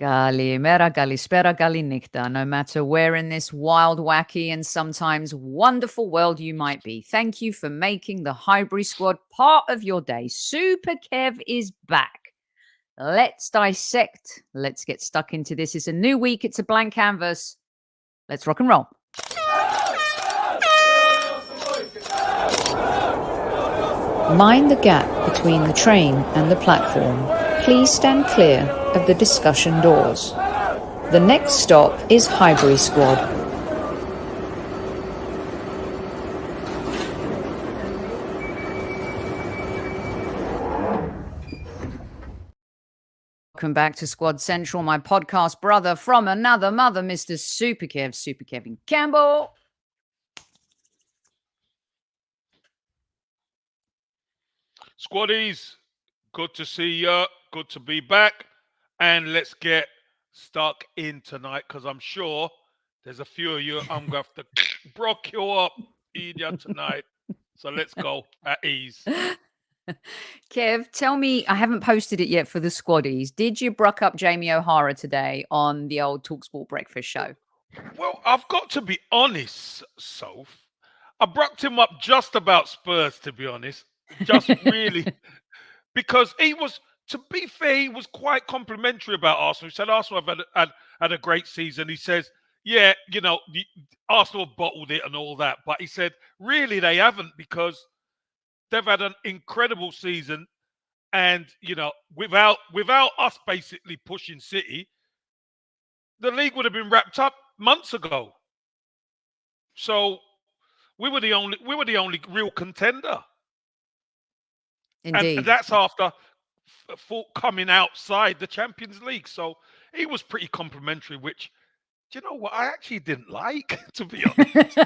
Kalimera, kalispera, kalinikta, no matter where in this wild, wacky, and sometimes wonderful world you might be. Thank you for making the Highbury Squad part of your day. Super Kev is back. Let's dissect. Let's get stuck into this. It's a new week. It's a blank canvas. Let's rock and roll. Mind the gap between the train and the platform. Please stand clear of the discussion doors. The next stop is Highbury Squad. Welcome back to Squad Central, my podcast brother from another mother, Mr. Super Kevin Campbell. Squaddies, good to see you. Good to be back. And let's get stuck in tonight, because I'm sure there's a few of you I'm going to have to brock you up in you tonight. So let's go at ease. Kev, tell me, I haven't posted it yet for the Squaddies. Did you bruck up Jamie O'Hara today on the old TalkSport breakfast show? Well, I've got to be honest, Soph. I brucked him up just about Spurs, to be honest. Just really. Because he was, to be fair, he was quite complimentary about Arsenal. He said Arsenal have had a great season. He says, yeah, you know, Arsenal have bottled it and all that. But he said, really, they haven't, because they've had an incredible season. And, you know, without us basically pushing City, the league would have been wrapped up months ago. So we were the only real contender. Indeed. And that's after coming outside the Champions League. So he was pretty complimentary, which, do you know what, I actually didn't like, to be honest.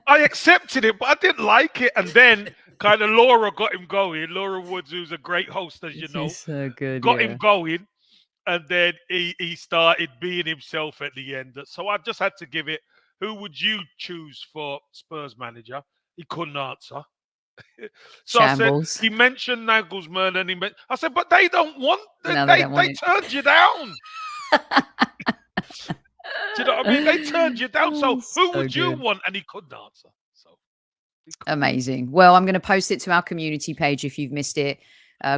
I accepted it, but I didn't like it. And then kind of Laura got him going. Laura Woods, who's a great host, as you know, so good, got him going. And then he started being himself at the end. So I just had to give it, who would you choose for Spurs manager? He couldn't answer. So Shambles. I said, he mentioned Nagelsmann, and I said, but they don't want, they turned you down. Do you know what I mean? They turned you down. So who would you want? And he couldn't answer. So amazing. Well, I'm going to post it to our community page if you've missed it.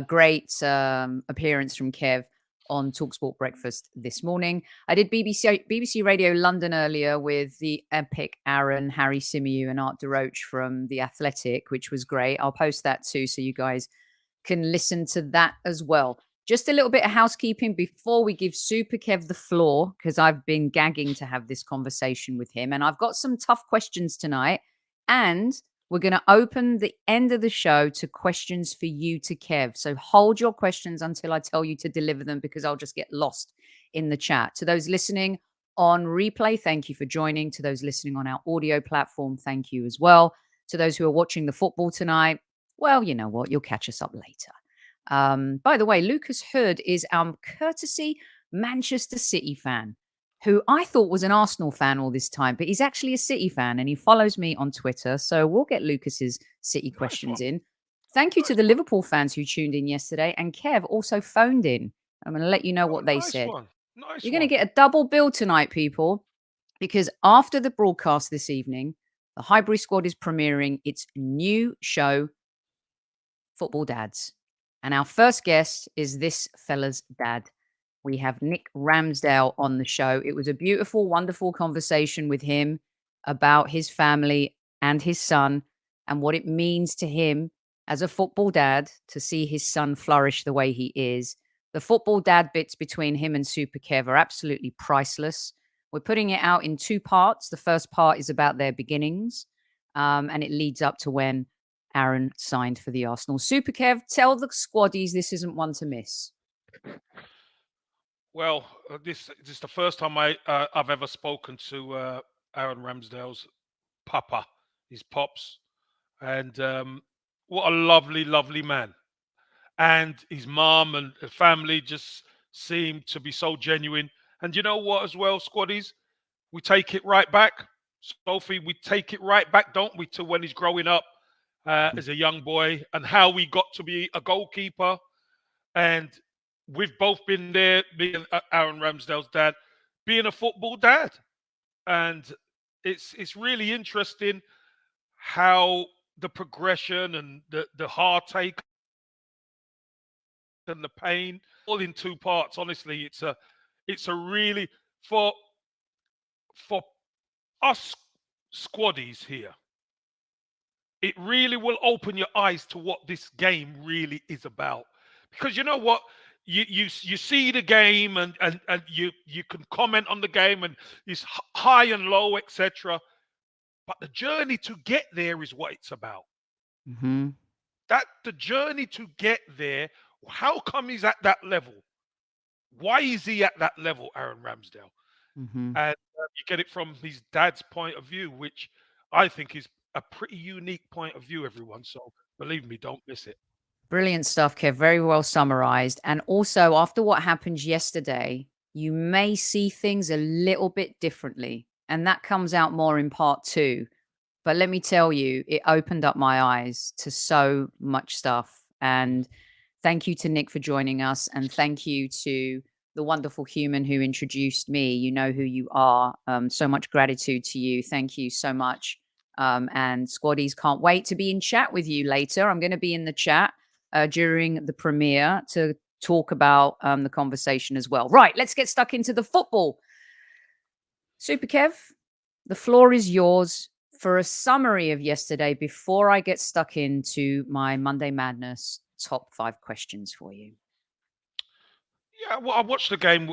Great appearance from Kev on TalkSport Breakfast this morning. I did BBC Radio London earlier with the epic Aaron, Harry Symeou and Art DeRoche from The Athletic, which was great. I'll post that too, so you guys can listen to that as well. Just a little bit of housekeeping before we give Super Kev the floor, because I've been gagging to have this conversation with him. And I've got some tough questions tonight. And we're going to open the end of the show to questions for you to Kev. So hold your questions until I tell you to deliver them, because I'll just get lost in the chat. To those listening on replay, thank you for joining. To those listening on our audio platform, thank you as well. To those who are watching the football tonight, well, you know what? You'll catch us up later. By the way, Lucas Hood is our courtesy Manchester City fan, who I thought was an Arsenal fan all this time, but he's actually a City fan and he follows me on Twitter. So we'll get Lucas's City questions in. Thank you to the Liverpool fans who tuned in yesterday. And Kev also phoned in. I'm going to let you know what they said. You're going to get a double bill tonight, people, because after the broadcast this evening, the Highbury Squad is premiering its new show, Football Dads. And our first guest is this fella's dad. We have Nick Ramsdale on the show. It was a beautiful, wonderful conversation with him about his family and his son and what it means to him as a football dad to see his son flourish the way he is. The football dad bits between him and Super Kev are absolutely priceless. We're putting it out in two parts. The first part is about their beginnings, and it leads up to when Aaron signed for the Arsenal. Super Kev, tell the Squaddies this isn't one to miss. Well, this is the first time I've ever spoken to Aaron Ramsdale's papa, his pops. And what a lovely, lovely man. And his mom and family just seemed to be so genuine. And you know what as well, Squaddies? We take it right back. Sophie, we take it right back, don't we, to when he's growing up as a young boy and how we got to be a goalkeeper. And we've both been there, me and Aaron Ramsdale's dad, being a football dad. And it's really interesting how the progression and the heartache and the pain all in two parts. Honestly, it's a really for us squaddies here, it really will open your eyes to what this game really is about. Because you know what? You see the game and you can comment on the game and it's high and low, etc. But the journey to get there is what it's about. Mm-hmm. That the journey to get there, how come he's at that level? Why is he at that level, Aaron Ramsdale? Mm-hmm. And you get it from his dad's point of view, which I think is a pretty unique point of view, everyone. So believe me, don't miss it. Brilliant stuff, Kev. Very well summarized. And also, after what happened yesterday, you may see things a little bit differently. And that comes out more in part two. But let me tell you, it opened up my eyes to so much stuff. And thank you to Nick for joining us. And thank you to the wonderful human who introduced me. You know who you are. So much gratitude to you. Thank you so much. And squaddies, can't wait to be in chat with you later. I'm going to be in the chat during the premiere to talk about the conversation as well. Right, let's get stuck into the football. Super Kev, the floor is yours for a summary of yesterday before I get stuck into my Monday Madness top 5 questions for you. Yeah, well, I watched the game.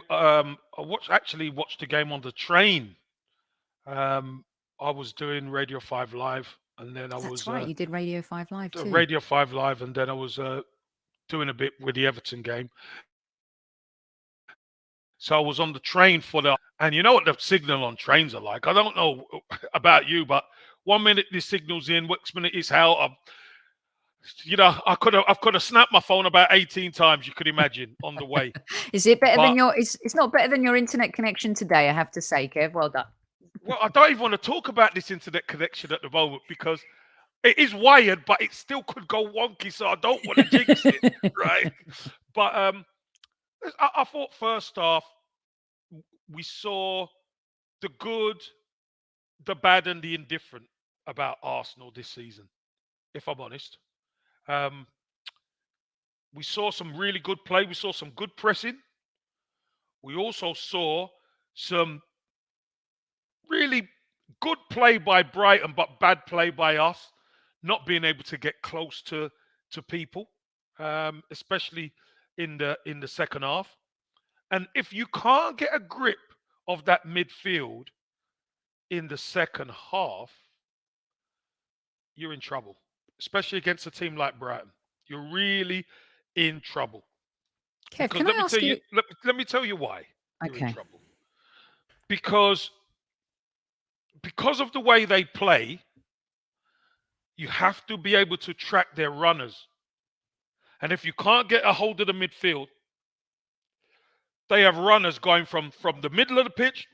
Actually watched the game on the train. I was doing Radio 5 Live, and then I That's was right, you did Radio 5 Live too. Radio 5 Live, and then I was doing a bit with the Everton game. So I was on the train and you know what the signal on trains are like. I don't know about you, but 1 minute the signal's in, next minute it's out. I could have snapped my phone about 18 times. You could imagine on the way. Is it better than your? It's not better than your internet connection today, I have to say, Kev. Well done. Well, I don't even want to talk about this internet connection at the moment because it is wired, but it still could go wonky. So I don't want to jinx it, right? But I thought first off, we saw the good, the bad, and the indifferent about Arsenal this season. If I'm honest, we saw some really good play. We saw some good pressing. We also saw some really good play by Brighton, but bad play by us, not being able to get close to people, especially in the second half. And if you can't get a grip of that midfield in the second half, you're in trouble, especially against a team like Brighton. You're really in trouble. Kev, Because can I ask you? let me tell you why you're in Okay. trouble. Because of the way they play, you have to be able to track their runners. And if you can't get a hold of the midfield, they have runners going from the middle of the pitch,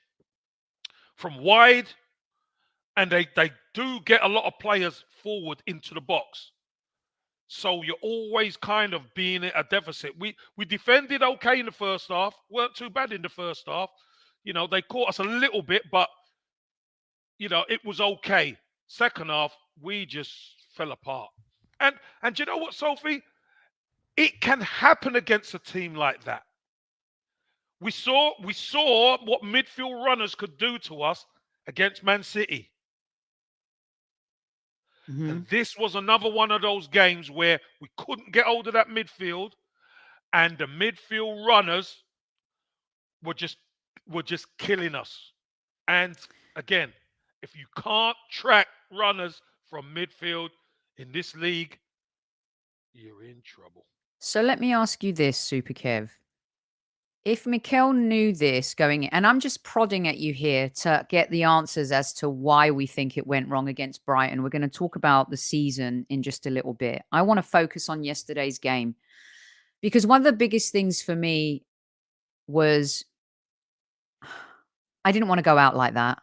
from wide, and they do get a lot of players forward into the box. So you're always kind of being at a deficit. We defended okay in the first half, weren't too bad in the first half. They caught us a little bit, but it was okay. Second half, we just fell apart. And you know what, Sophie? It can happen against a team like that. We saw what midfield runners could do to us against Man City. Mm-hmm. And this was another one of those games where we couldn't get hold of that midfield, and the midfield runners were just killing us. And again, if you can't track runners from midfield in this league, you're in trouble. So let me ask you this, Super Kev. If Mikel knew this going in, and I'm just prodding at you here to get the answers as to why we think it went wrong against Brighton. We're going to talk about the season in just a little bit. I want to focus on yesterday's game because one of the biggest things for me was I didn't want to go out like that.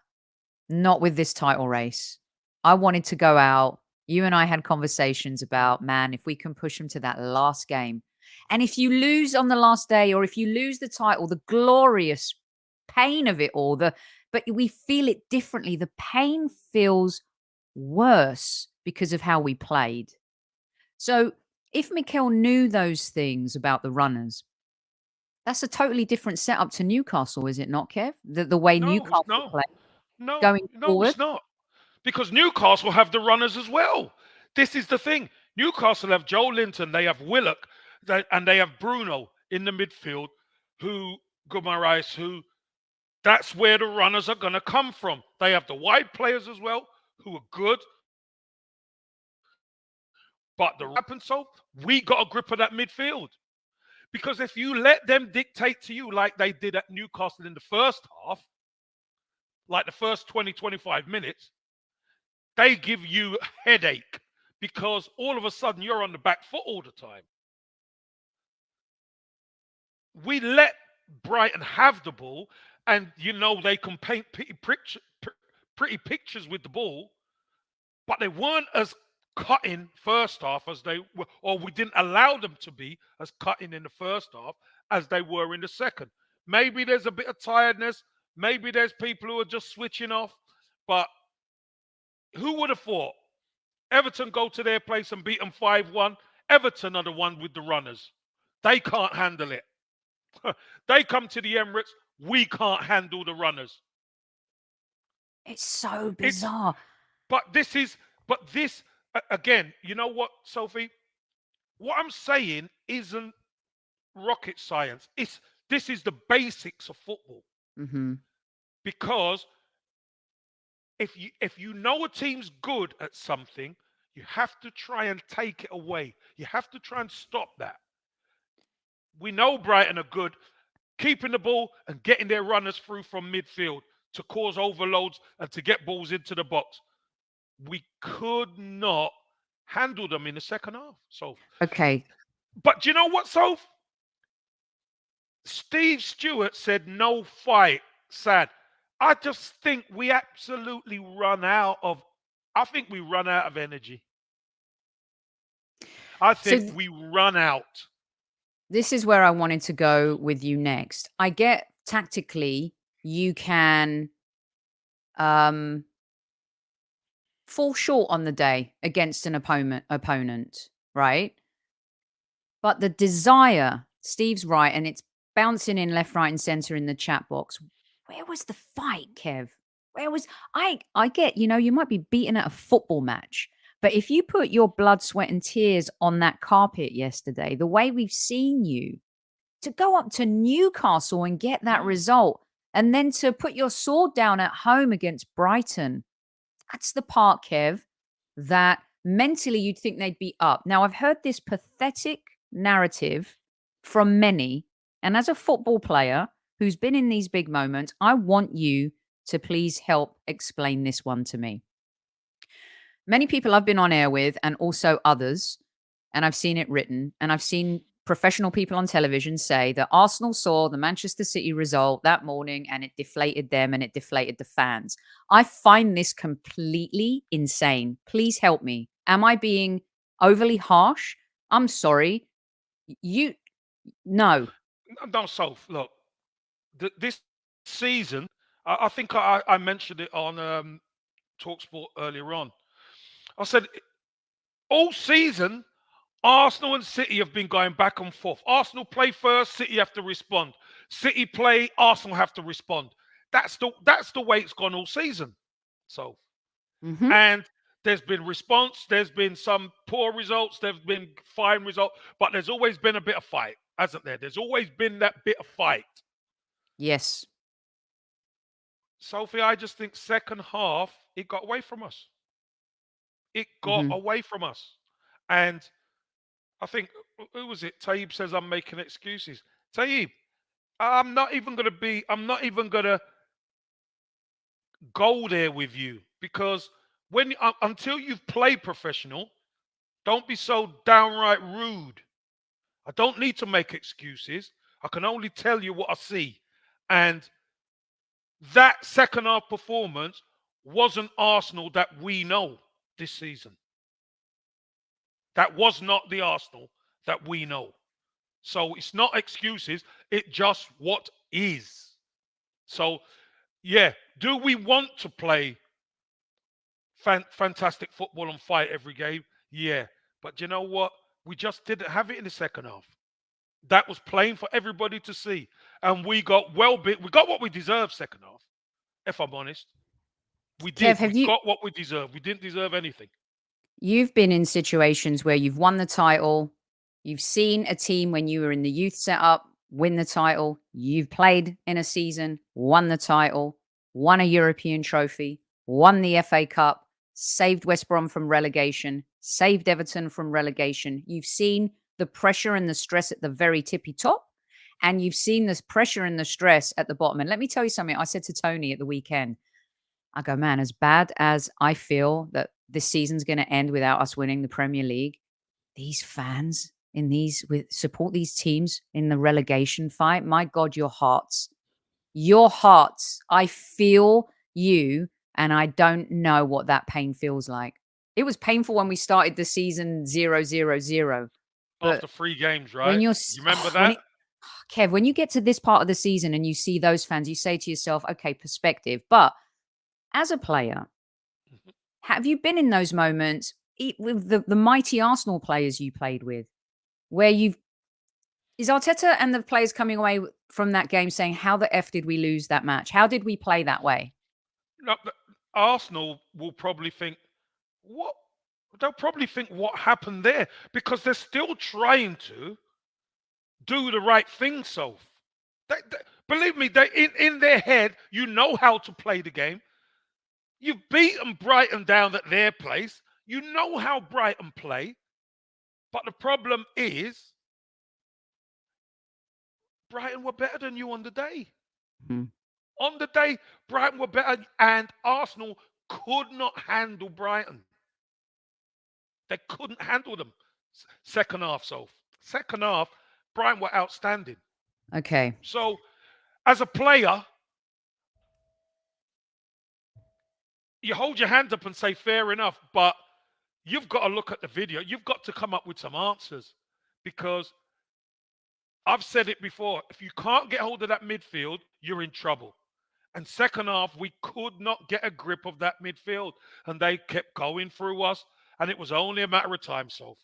Not with this title race. I wanted to go out. You and I had conversations about, man, if we can push them to that last game. And if you lose on the last day, or if you lose the title, the glorious pain of it all, but we feel it differently. The pain feels worse because of how we played. So if Mikel knew those things about the runners, that's a totally different setup to Newcastle, is it not, Kev? The way No, it's Newcastle no, play no, going no, forward. it's not. Because Newcastle have the runners as well. This is the thing. Newcastle have Joe Linton, they have Willock, and they have Bruno in the midfield, who Guimaraes, who that's where the runners are going to come from. They have the wide players as well, who are good. But the happens so we got a grip of that midfield. Because if you let them dictate to you like they did at Newcastle in the first half, like the first 20, 25 minutes, they give you a headache because all of a sudden you're on the back foot all the time. We let Brighton have the ball, and they can paint pretty pictures with the ball, but they weren't as cutting first half as they were, or we didn't allow them to be as cutting in the first half as they were in the second. Maybe there's a bit of tiredness. Maybe there's people who are just switching off. But who would have thought Everton go to their place and beat them 5-1? Everton are the one with the runners. They can't handle it. They come to the Emirates. We can't handle the runners. It's so It's bizarre. but this again. You know what, Sophie? What I'm saying isn't rocket science. This is the basics of football. Hmm. Because if you know a team's good at something, you have to try and take it away. You have to try and stop that. We know Brighton are good keeping the ball and getting their runners through from midfield to cause overloads and to get balls into the box. We could not handle them in the second half. So, Okay. but do you know what, Soph? Steve Stewart said no fight. Sad. I just think we absolutely run out of. I think we run out of energy. I So think we run out. this is where I wanted to go with you next. I get tactically you can um fall short on the day against an opponent, right? But the desire, Steve's right, and it's bouncing in left, right, and center in the chat box. Where was the fight, Kev? Where was I get, you might be beaten at a football match, but if you put your blood, sweat, and tears on that carpet yesterday, the way we've seen you, to go up to Newcastle and get that Mm. result, and then to put your sword down at home against Brighton, that's the part, Kev, that mentally you'd think they'd be up. Now, I've heard this pathetic narrative from many. And as a football player who's been in these big moments, I want you to please help explain this one to me. Many people I've been on air with, and also others, and I've seen it written, and I've seen professional people on television say that Arsenal saw the Manchester City result that morning and it deflated them and it deflated the fans. I find this completely insane. Please help me. Am I being overly harsh? I'm sorry. You, no. No, Soph, look, this season, I think I mentioned it on Talksport earlier on. I said all season, Arsenal and City have been going back and forth. Arsenal play first, City have to respond. City play, Arsenal have to respond. That's the way it's gone all season. So, Hmm. and there's been response. There's been some poor results. There's been fine results, but there's always been a bit of fight, hasn't there? There's always been that bit of fight. Yes. Sophie, I just think second half it got away from us. It got Hmm. away from us, and I think who was it? Taib says I'm making excuses. Taib, I'm not even going to be. I'm not even going to go there with you because until you've played professional, don't be so downright rude. I don't need to make excuses. I can only tell you what I see, and that second half performance wasn't Arsenal that we know this season. That was not the Arsenal that we know. So it's not excuses. It just what is. So yeah, do we want to play fantastic football and fight every game? Yeah, but you know what? We just didn't have it in the second half. That was plain for everybody to see, and we got we got what we deserved second half. If I'm honest, we Kev, did. have We you got what we deserved. We didn't deserve anything. you've been in situations where you've won the title, you've seen a team when you were in the youth setup win the title, you've played in a season, won the title, won a European trophy, won the FA Cup, saved West Brom from relegation, saved Everton from relegation. You've seen the pressure and the stress at the very tippy top, and you've seen this pressure and the stress at the bottom. And let me tell you something I said to Tony at the weekend. I go, man, as bad as I feel that this season's going to end without us winning the Premier League, these fans in these with support these teams in the relegation fight. My God, your hearts. I feel you, and I don't know what that pain feels like. It was painful when we started the season 0-0-0, but After 3 games, when right? You remember when that? it, Kev, when you get to this part of the season and you see those fans, you say to yourself, okay, perspective. But as a player, Mhm. have you been in those moments with the mighty Arsenal players you played with, where you've is Arteta and the players coming away from that game saying, "How the f did we lose that match? How did we play that way?" No, Arsenal will probably think what they'll probably think what happened there because they're still trying to do the right thing. So, believe me, they in their head, you know how to play the game. You've beaten Brighton down at their place. You know how Brighton play. But the problem is, Brighton were better than you on the day. Hmm. On the day, Brighton were better, and Arsenal could not handle Brighton. They couldn't handle them. Second half, so second half, Brighton were outstanding. Okay. So, as a player, you hold your hand up and say, fair enough, but you've got to look at the video. You've got to come up with some answers because I've said it before. If you can't get hold of that midfield, you're in trouble. And second half, we could not get a grip of that midfield, and they kept going through us, and it was only a matter of time. So,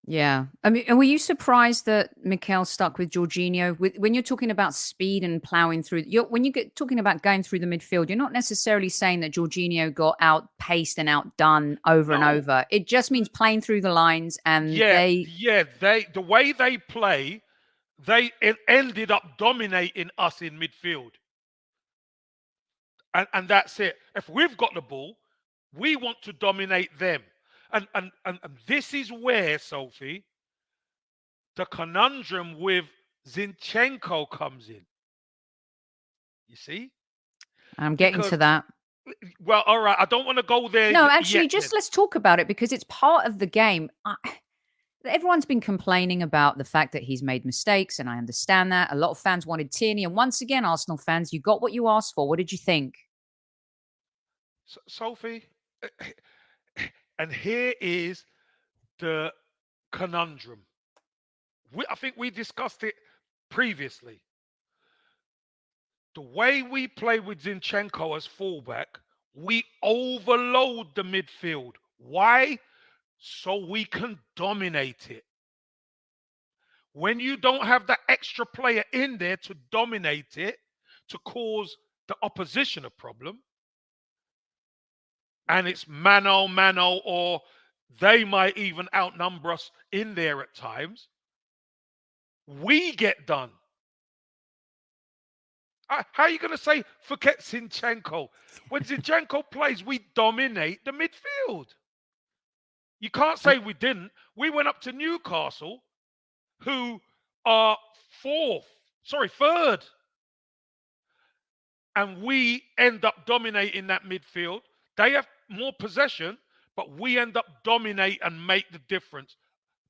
Yeah. I mean, and were you surprised that Mikel stuck with Jorginho? When you're talking about speed and plowing through, when you get talking about going through the midfield, you're not necessarily saying that Jorginho got outpaced and outdone over and no, over. It just means playing through the lines, and yeah, they. yeah, the way they play, it ended up dominating us in midfield, and that's it. If we've got the ball, we want to dominate them, and this is where, Sophie, the conundrum with Zinchenko comes in. You see, I'm getting because to that. well, all right, I don't want to go there No, yet. actually, Then just let's talk about it because it's part of the game. Everyone's been complaining about the fact that he's made mistakes, and I understand that. A lot of fans wanted Tierney, and once again, Arsenal fans, you got what you asked for. What did you think? Sophie, and here is the conundrum. I think we discussed it previously. The way we play with Zinchenko as fullback, we overload the midfield. Why? So we can dominate it. When you don't have that extra player in there to dominate it, to cause the opposition a problem, and it's mano, or they might even outnumber us in there at times, we get done. How are you going to say forget Zinchenko? When Zinchenko plays, we dominate the midfield. You can't Uh, say we didn't. We went up to Newcastle, who are third, and we end up dominating that midfield. They have more possession, but we end up dominate and make the difference.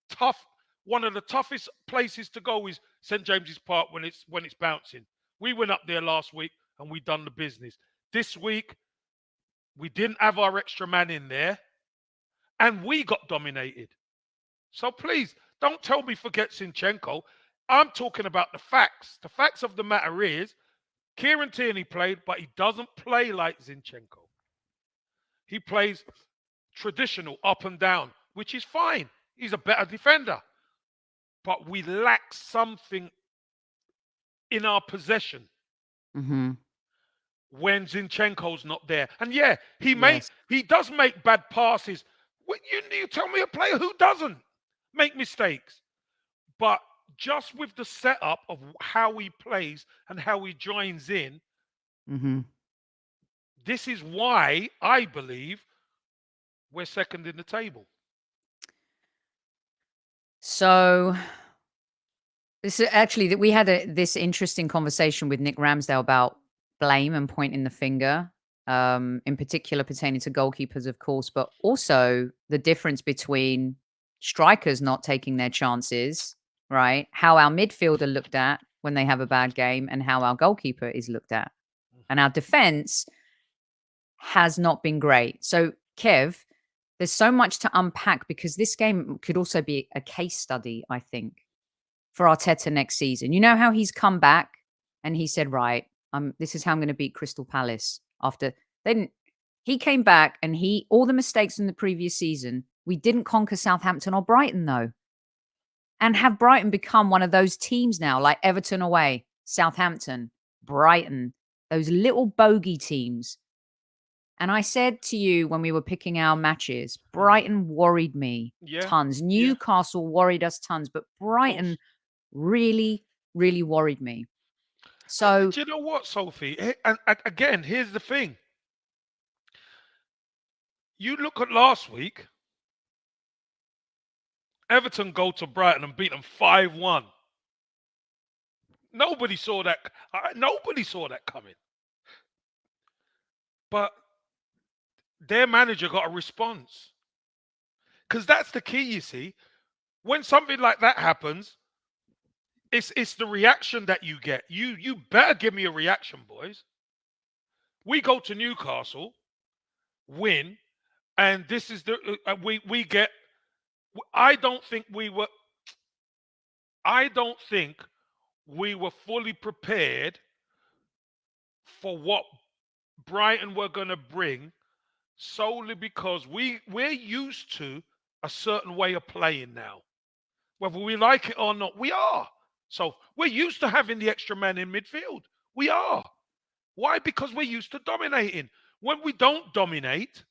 Tough. One of the toughest places to go is St James's Park when it's bouncing. We went up there last week and we done the business. This week we didn't have our extra man in there, and we got dominated. So please don't tell me forget Zinchenko. I'm talking about the facts. The facts of the matter is Kieran Tierney played, but he doesn't play like Zinchenko. He plays traditional up and down, which is fine. He's a better defender. But we lack something in our possession Mm-hmm. when Zinchenko's not there. And Yes. he does make bad passes. You tell me a player who doesn't make mistakes. But just with the setup of how he plays and how he joins in, Mm-hmm. this is why I believe we're second in the table. So this is actually that we had this interesting conversation with Nick Ramsdale about blame and pointing the finger, in particular pertaining to goalkeepers, of course, but also the difference between strikers not taking their chances, right? How our midfielder looked at when they have a bad game and how our goalkeeper is looked at. And our defense has not been great. So, Kev, there's so much to unpack because this game could also be a case study, I think, for Arteta next season. You know how he's come back and he said, right, this is how I'm going to beat Crystal Palace after then. He came back and all the mistakes in the previous season, we didn't conquer Southampton or Brighton though. And have Brighton become one of those teams now, like Everton away, Southampton, Brighton, those little bogey teams. And I said to you when we were picking our matches, Brighton worried me tons. Newcastle worried us tons, but Brighton really, really worried me. So, do you know what, Sophie? And again, here's the thing. You look at last week, Everton go to Brighton and beat them 5-1. Nobody saw that. Nobody saw that coming. But their manager got a response. Because that's the key, you see. When something like that happens, it's the reaction that you get. You better give me a reaction, boys. We go to Newcastle, win, and this is the we get. I don't think we were fully prepared for what Brighton were going to bring, solely because we're used to a certain way of playing now. Whether we like it or not, we are. So we're used to having the extra man in midfield. We are. Why? Because we're used to dominating. When we don't dominate,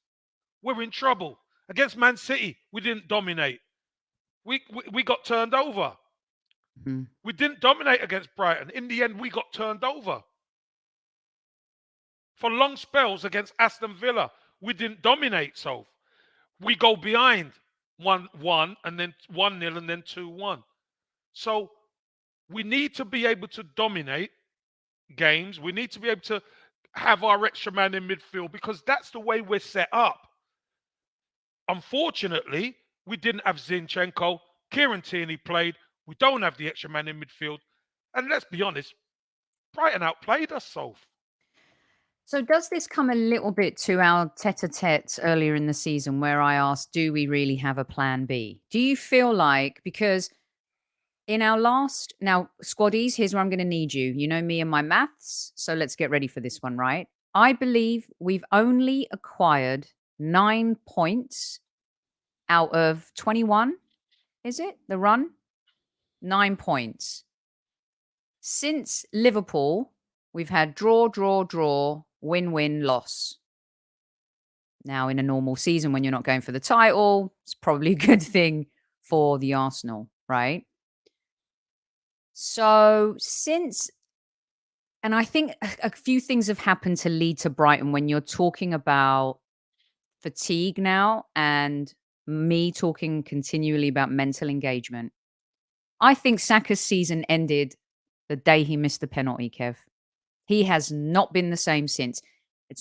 we're in trouble. Against Man City, we didn't dominate. We got turned over. mm-hmm. We didn't dominate against Brighton. In the end, we got turned over. For long spells against Aston Villa, we didn't dominate. So we go behind 1-1 and then 1-0 and then 2-1. So we need to be able to dominate games. We need to be able to have our extra man in midfield because that's the way we're set up. Unfortunately, we didn't have Zinchenko. Kieran Tierney played. We don't have the extra man in midfield. And let's be honest, Brighton outplayed us, Soph. So does this come a little bit to our tete-a-tete earlier in the season where I asked, do we really have a plan B? Do you feel like, because in our last, now squaddies, here's where I'm going to need you. You know me and my maths, so let's get ready for this one, right? I believe we've only acquired 9 points out of 21. Is it the run? 9 points. Since Liverpool, we've had draw, draw, draw, win, win, loss. Now, in a normal season, when you're not going for the title, it's probably a good thing for the Arsenal, right? So and I think a few things have happened to lead to Brighton when you're talking about fatigue now and me talking continually about mental engagement. I think Saka's season ended the day he missed the penalty, Kev. He has not been the same since.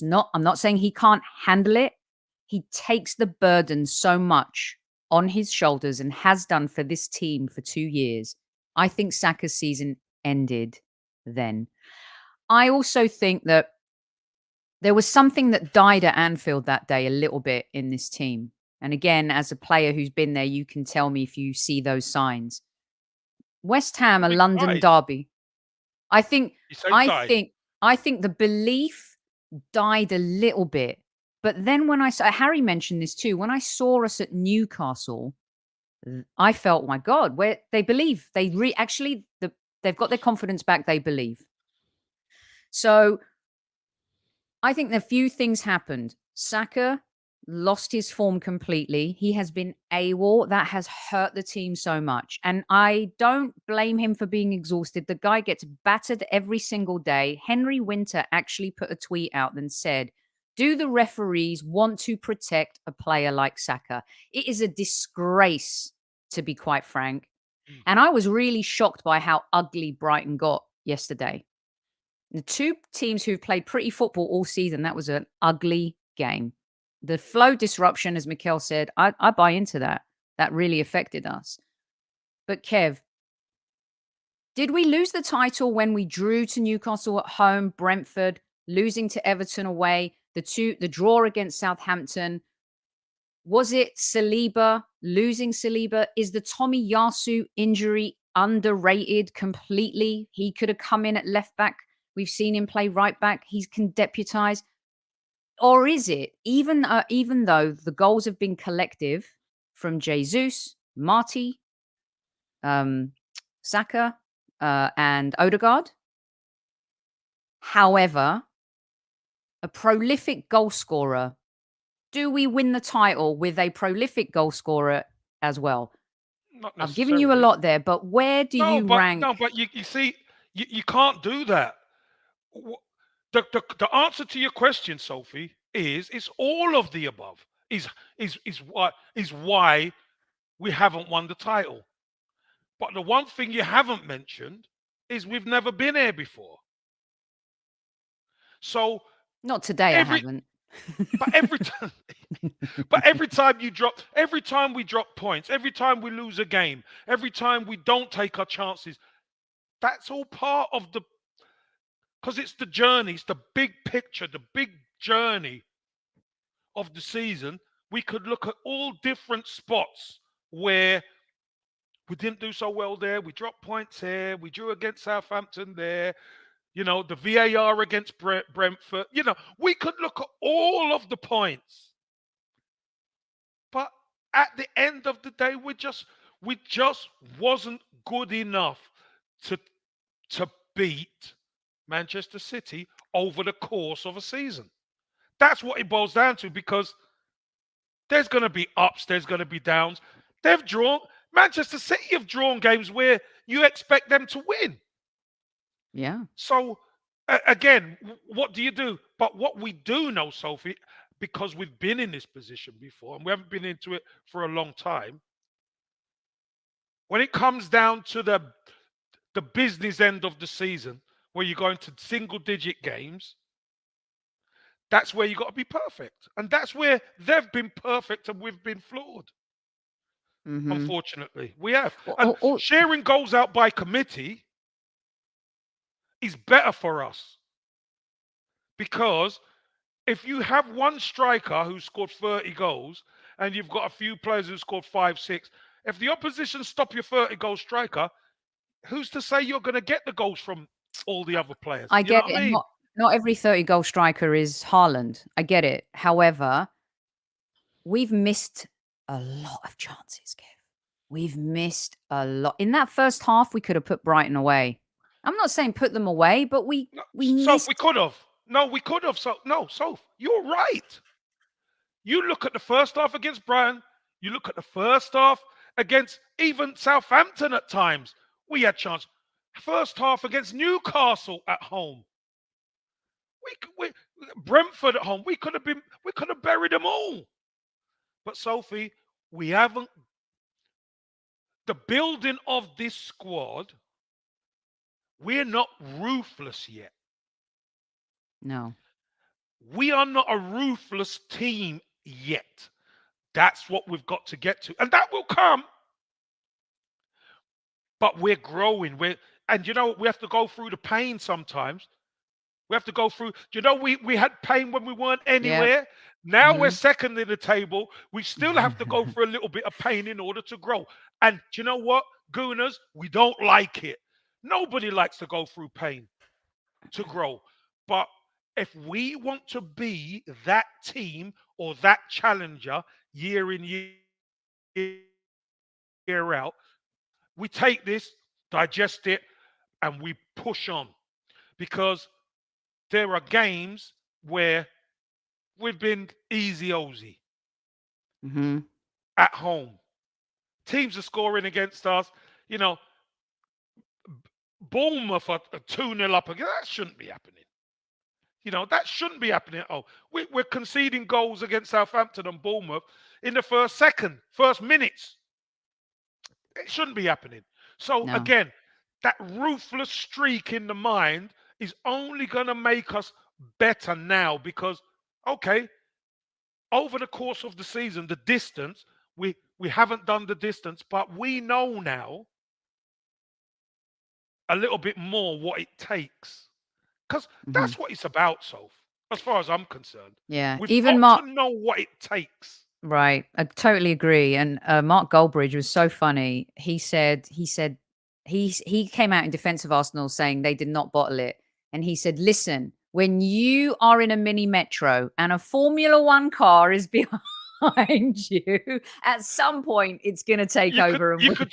I'm not saying he can't handle it. He takes the burden so much on his shoulders and has done for this team for 2 years. I think Saka's season ended then. I also think that there was something that died at Anfield that day a little bit in this team. And again, as a player who's been there, you can tell me if you see those signs. West Ham, a We London died. derby. I think, You say I died. think, I think the belief died a little bit. But then when I saw, Harry mentioned this too, when I saw us at Newcastle, I felt, my God, where they believe they've got their confidence back. They believe. So I think a few things happened. Saka lost his form completely. He has been AWOL. That has hurt the team so much. And I don't blame him for being exhausted. The guy gets battered every single day. Henry Winter actually put a tweet out and said, do the referees want to protect a player like Saka? It is a disgrace, to be quite frank. Mm. And I was really shocked by how ugly Brighton got yesterday. The two teams who've played pretty football all season, that was an ugly game. The flow disruption, as Mikel said, I buy into that. That really affected us. But Kev, did we lose the title when we drew to Newcastle at home, Brentford, losing to Everton away, the draw against Southampton? Was it Saliba, losing Saliba? Is the Tommy Yasu injury underrated completely? He could have come in at left back. We've seen him play right back. He can deputise. Or is it, even though the goals have been collective from Jesus, Marty, Saka, and Odegaard? However, a prolific goal scorer. Do we win the title with a prolific goal scorer as well? Not I've given you a necessarily. lot there, but where do No, you but rank? no, but you see, you can't do that. The answer to your question, Sophie, is it's all of the above. Is why we haven't won the title. But the one thing you haven't mentioned is we've never been here before. So Not today, I every haven't. but every time but every time we drop points, every time we lose a game, every time we don't take our chances, that's all part of the because it's the journey, it's the big picture, the big journey of the season. We could look at all different spots where we didn't do so well there. We dropped points here. We drew against Southampton there. The VAR against Brentford. We could look at all of the points. But at the end of the day, we just wasn't good enough to beat Manchester City over the course of a season. That's what it boils down to, because there's going to be ups, there's going to be downs. Manchester City have drawn games where you expect them to win. Yeah. So, again, what do you do? But what we do know, Sophie, because we've been in this position before and we haven't been into it for a long time, when it comes down to the business end of the season, where you're going to single-digit games, that's where you got to be perfect. And that's where they've been perfect and we've been flawed. Mm-hmm. Unfortunately, we have. And sharing goals out by committee is better for us. Because if you have one striker who scored 30 goals and you've got a few players who scored 5, 6, if the opposition stop your 30-goal striker, who's to say you're going to get the goals from all the other players? I You know get what it. I mean? Not every 30-goal striker is Haaland. I get it. However, we've missed a lot of chances, Kev. We've missed a lot. In that first half, we could have put Brighton away. I'm not saying put them away, but we missed. We could have. No, we could have. Soph, you're right. You look at the first half against Brighton. You look at the first half against even Southampton at times. We had chance. First half against Newcastle at home. We Brentford at home. We could have buried them all. But Sophie, we haven't. The building of this squad, we're not ruthless yet. No. We are not a ruthless team yet. That's what we've got to get to. And that will come. But we're growing. We have to go through the pain sometimes. We have to go through. We had pain when we weren't anywhere. Yep. Now we're second in the table. We still have to go through a little bit of pain in order to grow. And do you know what? Gooners, we don't like it. Nobody likes to go through pain to grow. But if we want to be that team or that challenger year in, year out, we take this, digest it, and we push on. Because there are games where we've been easy ozy Hmm. at home. Teams are scoring against us. You know, Bournemouth are 2-0 up again. That shouldn't be happening. That shouldn't be happening at all. We're conceding goals against Southampton and Bournemouth in the first minutes. It shouldn't be happening. So No. again, that ruthless streak in the mind is only going to make us better now because, okay, over the course of the season, the distance, we haven't done the distance, but we know now a little bit more what it takes. Because Hmm. that's what it's about, Soph, as far as I'm concerned. Yeah. We've Even got Mark. to know what it takes. Right. I totally agree. And Mark Goldbridge was so funny. He came out in defense of Arsenal saying they did not bottle it. And he said, listen, when you are in a mini metro and a Formula One car is behind you, at some point it's gonna take You could over and you win. could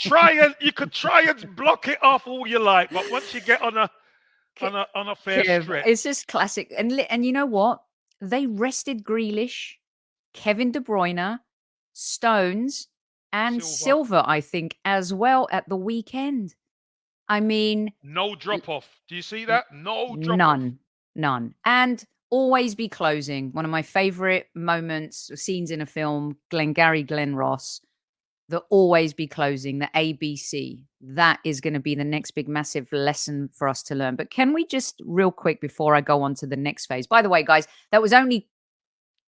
try and block it off all you like, but once you get on a fair Kev, stretch, it's just classic. And you know what? They rested Grealish, Kevin De Bruyne, Stones, and Silver, Silver, I think, as well at the weekend. I mean, no l- drop off. Do you see n- that? No drop off. none, none. And always be closing. One of my favorite moments, scenes in a film, Glen Ross, the always be closing, the ABC. That is going to be the next big, massive lesson for us to learn. But can we just, real quick, before I go on to the next phase? By the way, guys, that was only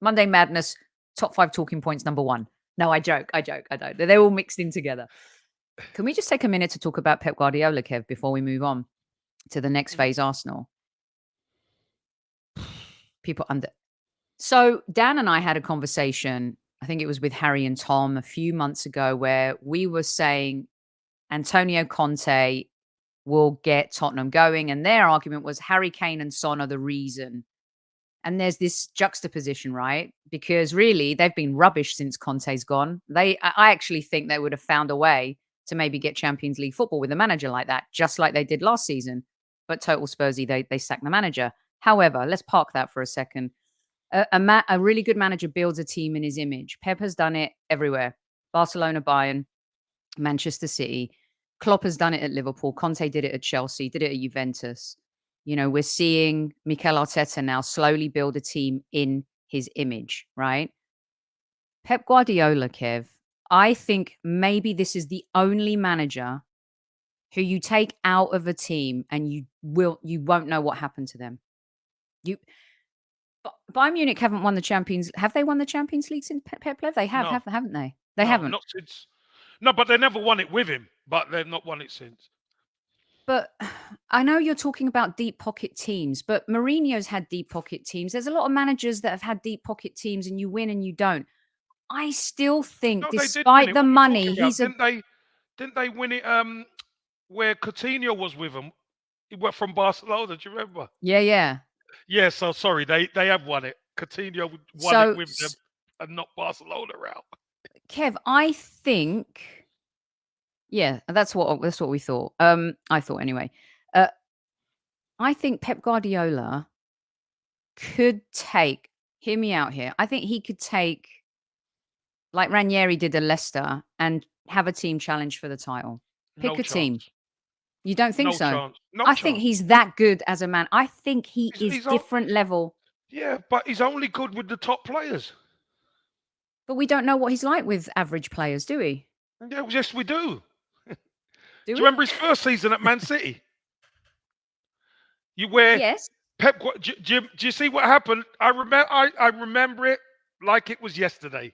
Monday Madness top 5 talking points number 1. No, I joke. I don't. They're all mixed in together. Can we just take a minute to talk about Pep Guardiola, Kev, before we move on to the next Mhm. phase, Arsenal? People under. So Dan and I had a conversation, I think it was with Harry and Tom a few months ago, where we were saying Antonio Conte will get Tottenham going. And their argument was Harry Kane and Son are the reason. And there's this juxtaposition, right? Because really, they've been rubbish since Conte's gone. I actually think they would have found a way to maybe get Champions League football with a manager like that, just like they did last season. But total Spursy, they sacked the manager. However, let's park that for a second. A really good manager builds a team in his image. Pep has done it everywhere. Barcelona, Bayern, Manchester City. Klopp has done it at Liverpool. Conte did it at Chelsea, did it at Juventus. We're seeing Mikel Arteta now slowly build a team in his image, right? Pep Guardiola, Kev, I think maybe this is the only manager who you take out of a team and you won't know what happened to them. You Bayern Munich haven't won the Champions. Have they won the Champions League since Pep left? They No, haven't they? They no, haven't. not since. No, but they never won it with him. But they've not won it since. But I know you're talking about deep pocket teams, but Mourinho's had deep pocket teams. There's a lot of managers that have had deep pocket teams and you win and you don't. I still think, No, they did win despite it. the What are you talking money, about? he's a. Didn't they win it? Where Coutinho was with them. He went from Barcelona. Do you remember? Yeah, yeah. Yeah. So sorry, they have won it. Coutinho won it So, with them and not Barcelona out. Kev, I think, yeah, that's what we thought. I thought anyway. Uh, I think Pep Guardiola could take. Hear me out here. I think he could take, like Ranieri did at Leicester, and have a team challenge for the title. Pick No a team. chance. You don't think No so? chance. No I think chance. he's that good as a man. I think he He's, is he's o- different level, yeah, but he's only good with the top players. but we don't know what he's like with average players, do we? Yeah, yes, we do. Do Do you we? remember his first season at Man City? You where Yes. Do you see what happened? I remember it like it was yesterday.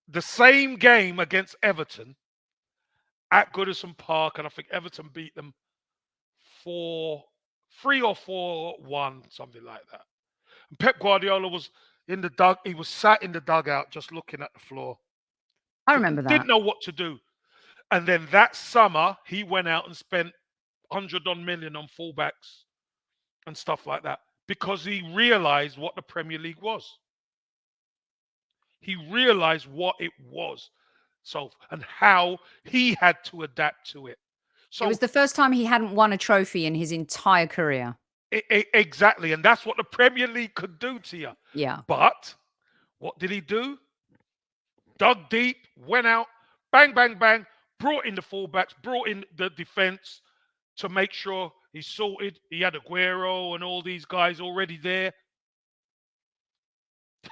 The same game against Everton at Goodison Park, and I think Everton beat them 3 or 4-1, something like that. And Pep Guardiola was in the dug. He was sat in the dugout, just looking at the floor. I remember Didn't that. know what to do. And then that summer, he went out and spent 100 odd million on fullbacks and stuff like that because he realized what the Premier League was. He realized what it was, so and how he had to adapt to it. It was So the first time he hadn't won a trophy in his entire career. exactly, and that's what the Premier League could do to you. Yeah. But what did he do? Dug deep, went out, bang, bang, bang, brought in the fullbacks, brought in the defense to make sure he's sorted. He had Aguero and all these guys already there.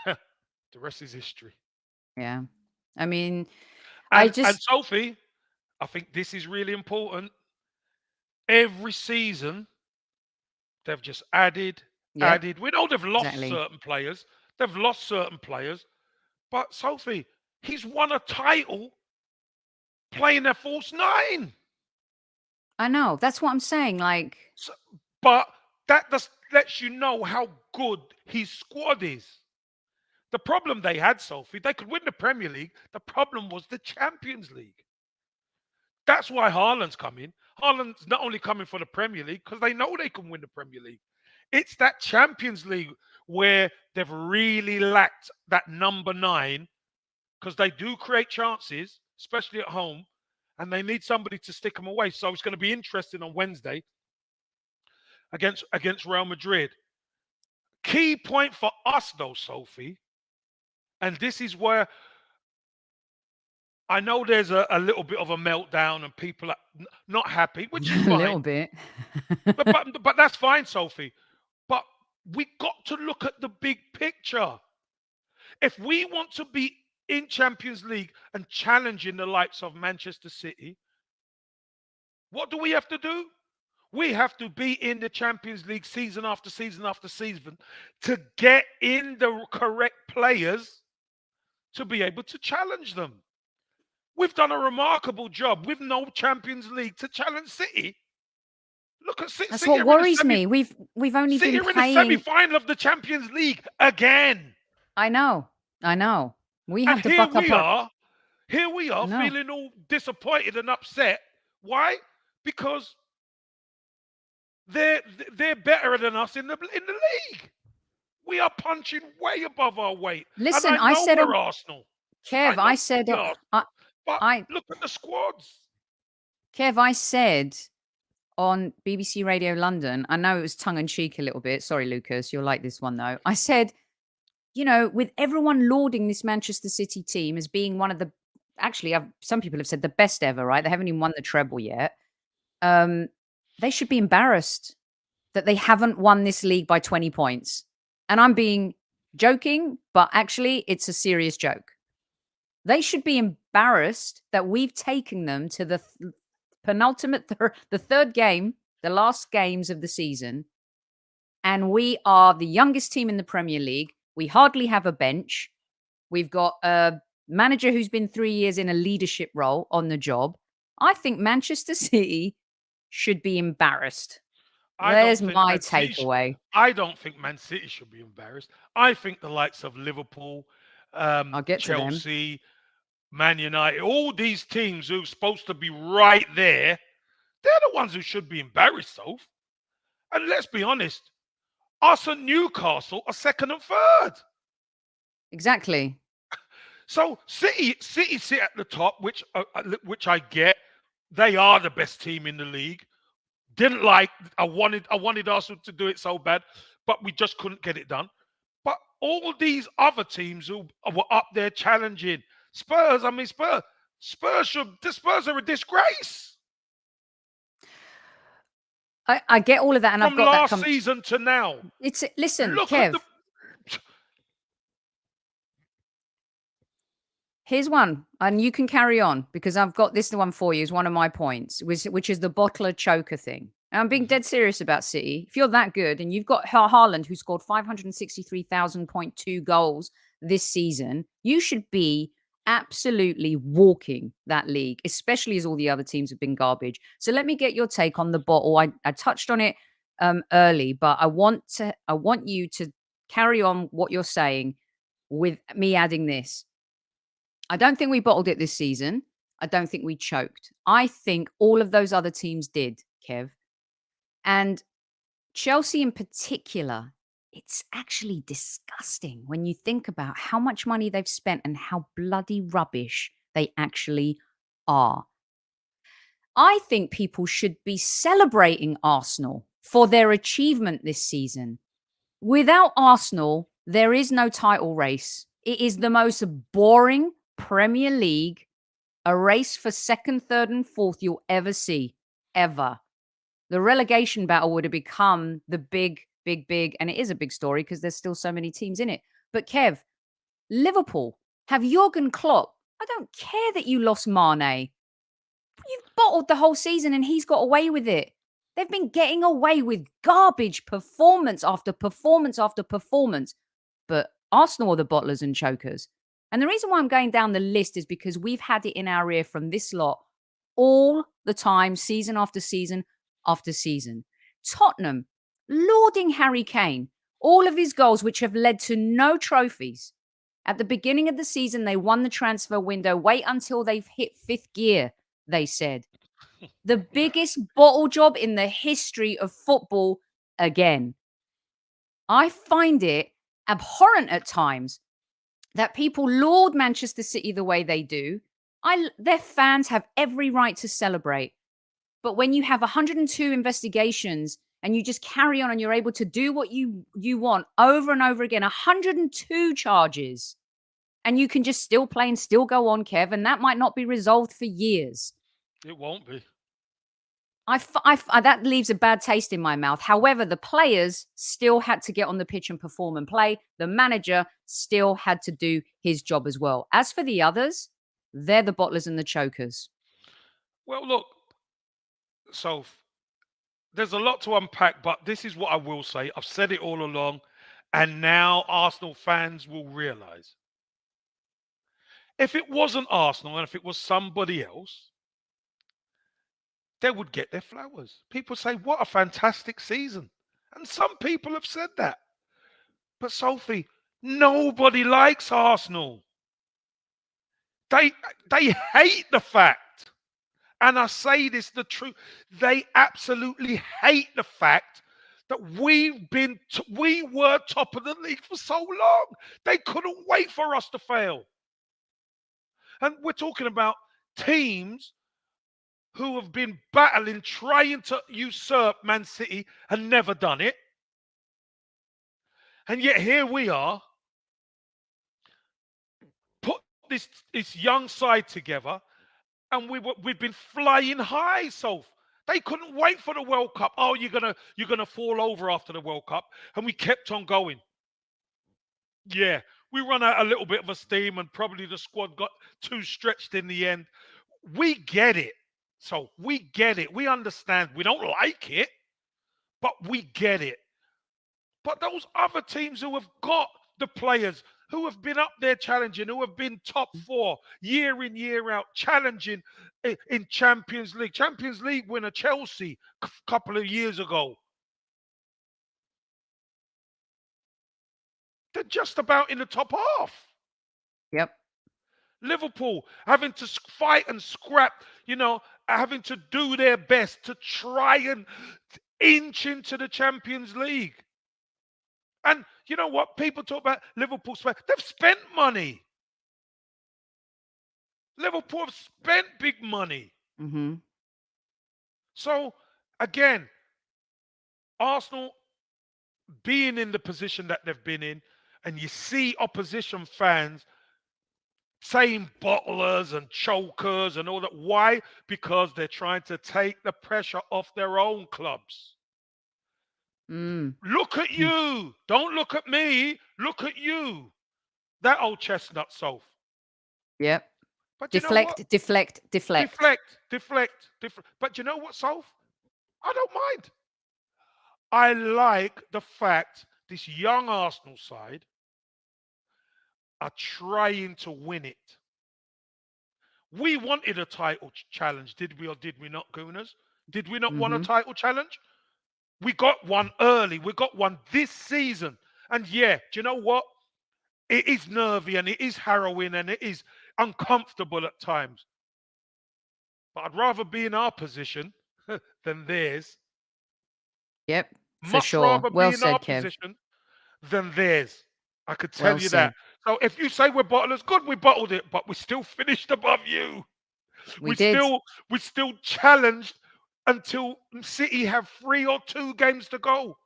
The rest is history. Yeah. I mean, And Sophie, I think this is really important. Every season, they've just added. We know they've lost certain players. But Sophie, he's won a title playing their false nine. I know. That's what I'm saying. Like, but that just lets you know how good his squad is. The problem they had, Sophie, they could win the Premier League. The problem was the Champions League. That's why Haaland's coming. Haaland's not only coming for the Premier League because they know they can win the Premier League. It's that Champions League where they've really lacked that number 9 because they do create chances, especially at home, and they need somebody to stick them away. So it's going to be interesting on Wednesday against Real Madrid. Key point for us, though, Sophie, and this is where I know there's a little bit of a meltdown and people are not happy, which is fine. A little bit. but that's fine, Sophie. But we got to look at the big picture. If we want to be in Champions League and challenging the likes of Manchester City, what do we have to do? We have to be in the Champions League season after season after season to get in the correct players to be able to challenge them. We've done a remarkable job with no Champions League to challenge City. Look at City. That's what worries me. We've only City been are in playing the semi-final of the Champions League again. I know. We have to here buck we up. are. Here we are feeling all disappointed and upset. Why? Because they're better than us in the league. We are punching way above our weight. Listen, and I said we're Arsenal. Kev, I said but look at the squads. Kev, I said on BBC Radio London, I know it was tongue-in-cheek a little bit. Sorry, Lucas, you'll like this one, though. I said, you know, with everyone lauding this Manchester City team as being one of the, actually, some people have said the best ever, right? They haven't even won the treble yet. They should be embarrassed that they haven't won this league by 20 points. And I'm being joking, but actually, it's a serious joke. They should be embarrassed that we've taken them to the penultimate, the third game, the last games of the season. And we are the youngest team in the Premier League. We hardly have a bench. We've got a manager who's been 3 years in a leadership role on the job. I think Manchester City should be embarrassed. There's my takeaway. I don't think Man City should be embarrassed. I think the likes of Liverpool, Chelsea, Man United, all these teams who are supposed to be right there, they're the ones who should be embarrassed, Soph. And let's be honest, us and Newcastle are second and third. Exactly. So City sit at the top, which I get. They are the best team in the league. Didn't like. I wanted Arsenal to do it so bad, but we just couldn't get it done. But all these other teams who were up there challenging Spurs. I mean, the Spurs are a disgrace. I get all of that, and from I've got last that season to now. Listen, Kev. Here's one, and you can carry on because I've got this one for you. Is one of my points, which is the bottler choker thing. And I'm being dead serious about City. If you're that good, and you've got Haaland who scored 563,000.2 goals this season, you should be absolutely walking that league, especially as all the other teams have been garbage. So let me get your take on the bottle. I touched on it early, but I want you to carry on what you're saying with me adding this. I don't think we bottled it this season. I don't think we choked. I think all of those other teams did, Kev. And Chelsea in particular, it's actually disgusting when you think about how much money they've spent and how bloody rubbish they actually are. I think people should be celebrating Arsenal for their achievement this season. Without Arsenal, there is no title race. It is the most boring Premier League, a race for second, third, and fourth you'll ever see, ever. The relegation battle would have become the big, big, big, and it is a big story because there's still so many teams in it. But Kev, Liverpool have Jurgen Klopp. I don't care that you lost Mane. You've bottled the whole season and he's got away with it. They've been getting away with garbage performance after performance after performance. But Arsenal are the bottlers and chokers. And the reason why I'm going down the list is because we've had it in our ear from this lot all the time, season after season after season. Tottenham lauding Harry Kane, all of his goals, which have led to no trophies. At the beginning of the season, they won the transfer window. Wait until they've hit fifth gear, they said. The biggest bottle job in the history of football again. I find it abhorrent at times that people laud Manchester City the way they do. Their fans have every right to celebrate. But when you have 102 investigations and you just carry on and you're able to do what you want over and over again, 102 charges, and you can just still play and still go on, Kev, and that might not be resolved for years. It won't be. That leaves a bad taste in my mouth. However, the players still had to get on the pitch and perform and play. The manager still had to do his job as well. As for the others, they're the bottlers and the chokers. Well, look, so there's a lot to unpack, but this is what I will say. I've said it all along, and now Arsenal fans will realise. If it wasn't Arsenal and if it was somebody else, they would get their flowers. People say, what a fantastic season. And some people have said that. But Sophie, nobody likes Arsenal. They hate the fact, and I say this the truth, they absolutely hate the fact that we were top of the league for so long. They couldn't wait for us to fail. And we're talking about teams who have been battling, trying to usurp Man City and never done it. And yet here we are, put this young side together, and we've been flying high, Soph. They couldn't wait for the World Cup. Oh, you're gonna fall over after the World Cup. And we kept on going. Yeah, we run out a little bit of a steam, and probably the squad got too stretched in the end. We get it. So we get it. We understand. We don't like it, but we get it. But those other teams who have got the players, who have been up there challenging, who have been top four year in, year out, challenging in Champions League. Champions League winner Chelsea a couple of years ago. They're just about in the top half. Yep. Liverpool having to fight and scrap, having to do their best to try and inch into the Champions League. And you know what? People talk about Liverpool spend. They've spent money. Liverpool have spent big money. Mm-hmm. So, again, Arsenal being in the position that they've been in, and you see opposition fans saying bottlers and chokers and all that. Why? Because they're trying to take the pressure off their own clubs. Look at you. Don't look at me. Look at you. That old chestnut, Soph. Yep. But deflect. But you know what, Soph? I don't mind. I like the fact this young Arsenal side are trying to win it. We wanted a title challenge, did we or did we not, Gooners? Did we not want a title challenge? We got one early. We got one this season. And yeah, do you know what? It is nervy and it is harrowing and it is uncomfortable at times. but I'd rather be in our position than theirs. Yep, for Much sure. rather be Well in our said, Kev. position than theirs. I could tell Well you that. said. So if you say we're bottlers, good, we bottled it, but we still finished above you. We We did. still challenged until City have 3 or 2 games to go.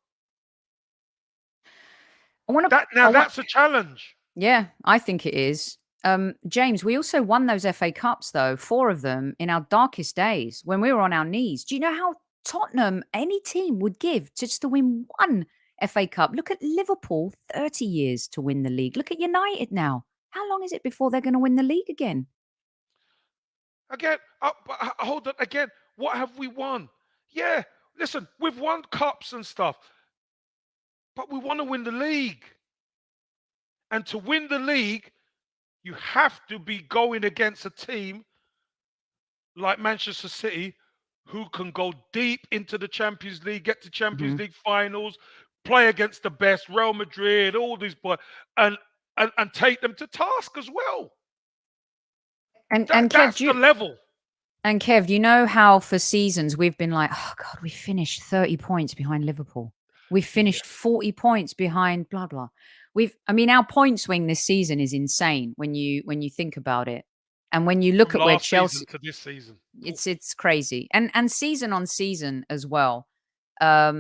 I want to. That's a challenge. Yeah, I think it is. James, we also won those FA Cups, though, 4 of them in our darkest days when we were on our knees. Do you know how Tottenham, any team, would give just to win one FA Cup? Look at Liverpool, 30 years to win the league. Look at United now. How long is it before they're going to win the league again? Again, hold on. Again, what have we won? Yeah, listen, we've won cups and stuff, but we want to win the league. And to win the league, you have to be going against a team like Manchester City who can go deep into the Champions League, get to Champions League finals, play against the best, Real Madrid, all these boys, and take them to task as well. And That's Kev, the level. And Kev, you know how for seasons we've been like, oh God, we finished 30 points behind Liverpool. We finished 40 points behind blah blah. Our point swing this season is insane when you think about it. And when you look From at where last Chelsea season to this season. it's crazy. And season on season as well. I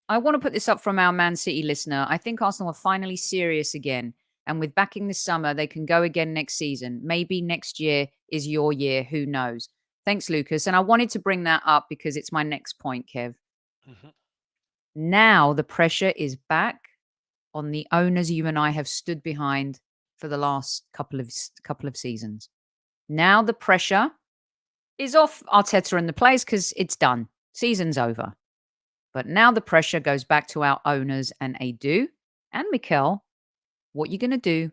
want to put this up from our Man City listener. I think Arsenal are finally serious again. And with backing this summer, they can go again next season. Maybe next year is your year. Who knows? Thanks, Lucas. And I wanted to bring that up because it's my next point, Kev. Mm-hmm. Now the pressure is back on the owners you and I have stood behind for the last couple of seasons. Now the pressure is off Arteta and the players because it's done. Season's over. But now the pressure goes back to our owners and Edu and Mikel. What you're going to do,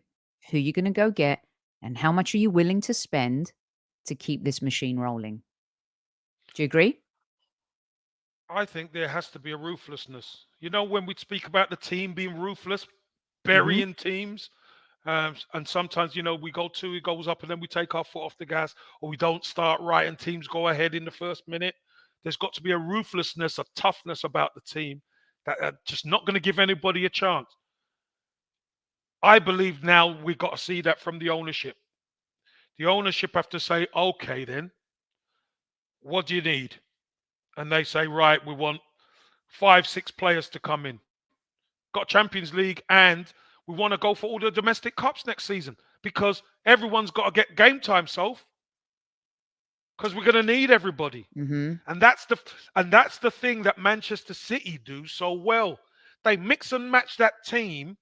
who you're going to go get, and how much are you willing to spend to keep this machine rolling? Do you agree? I think there has to be a ruthlessness. You know, when we speak about the team being ruthless, Mm-hmm. burying teams, and sometimes, we go 2 goals up and then we take our foot off the gas, or we don't start right and teams go ahead in the first minute. There's got to be a ruthlessness, a toughness about the team that are just not going to give anybody a chance. I believe now we've got to see that from the ownership. The ownership have to say, okay, then, what do you need? And they say, right, we want 5, 6 players to come in. Got Champions League, and we want to go for all the domestic cups next season because everyone's got to get game time, Soph. Because we're going to need everybody, and that's the thing that Manchester City do so well. They mix and match that team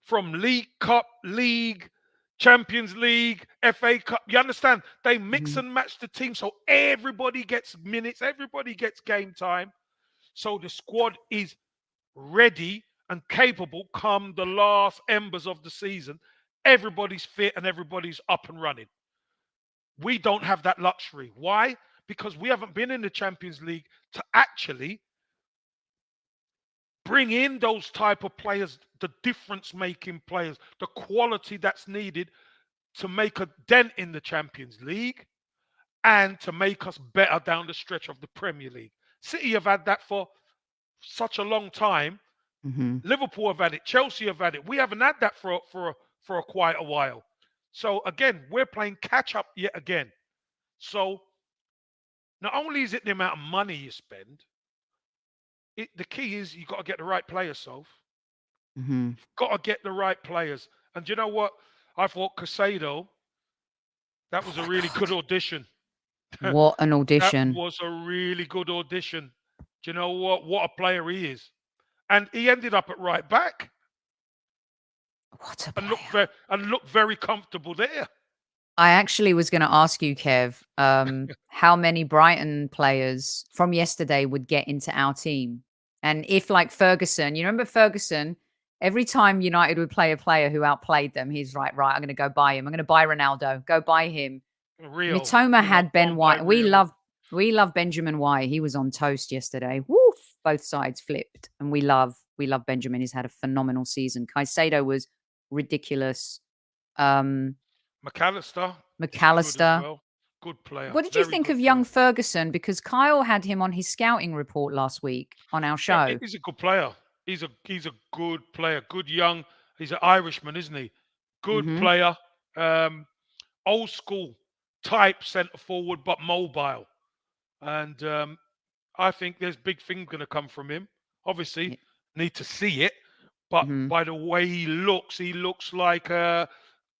from League Cup, League, Champions League, FA Cup. You understand? They mix and match the team so everybody gets minutes, everybody gets game time. So the squad is ready and capable come the last embers of the season. Everybody's fit and everybody's up and running. We don't have that luxury. Why? Because we haven't been in the Champions League to actually bring in those type of players, the difference-making players, the quality that's needed to make a dent in the Champions League and to make us better down the stretch of the Premier League. City have had that for such a long time. Liverpool have had it. Chelsea have had it. We haven't had that for quite a while. So again, we're playing catch up yet again. So not only is it the amount of money you spend, the key is you got to get the right players, Soph. You've got to get the right players. And do you know what? I thought Casado, that was a really good audition. What an That audition. was a really good audition. Do you know what? What a player he is. And he ended up at right back. What a player. And looked very comfortable there. I actually was going to ask you, Kev, how many Brighton players from yesterday would get into our team? And if, like Ferguson, you remember Ferguson, every time United would play a player who outplayed them, he's right, I'm going to go buy him. I'm going to buy Ronaldo. Go buy him. Real. Mitoma had Ben White. We love Benjamin White. He was on toast yesterday. Woof! Both sides flipped. And we love Benjamin. He's had a phenomenal season. Caicedo was ridiculous. McAllister. Good as well. Good player. What did you Very think good of player. young Ferguson? Because Kyle had him on his scouting report last week on our show. He's a good player. He's a good player. Good young. He's an Irishman, isn't he? Good Hmm. player. Um, Old school type centre forward, but mobile. And I think there's big things going to come from him. Obviously, need to see it, but Mm-hmm. by the way he looks like a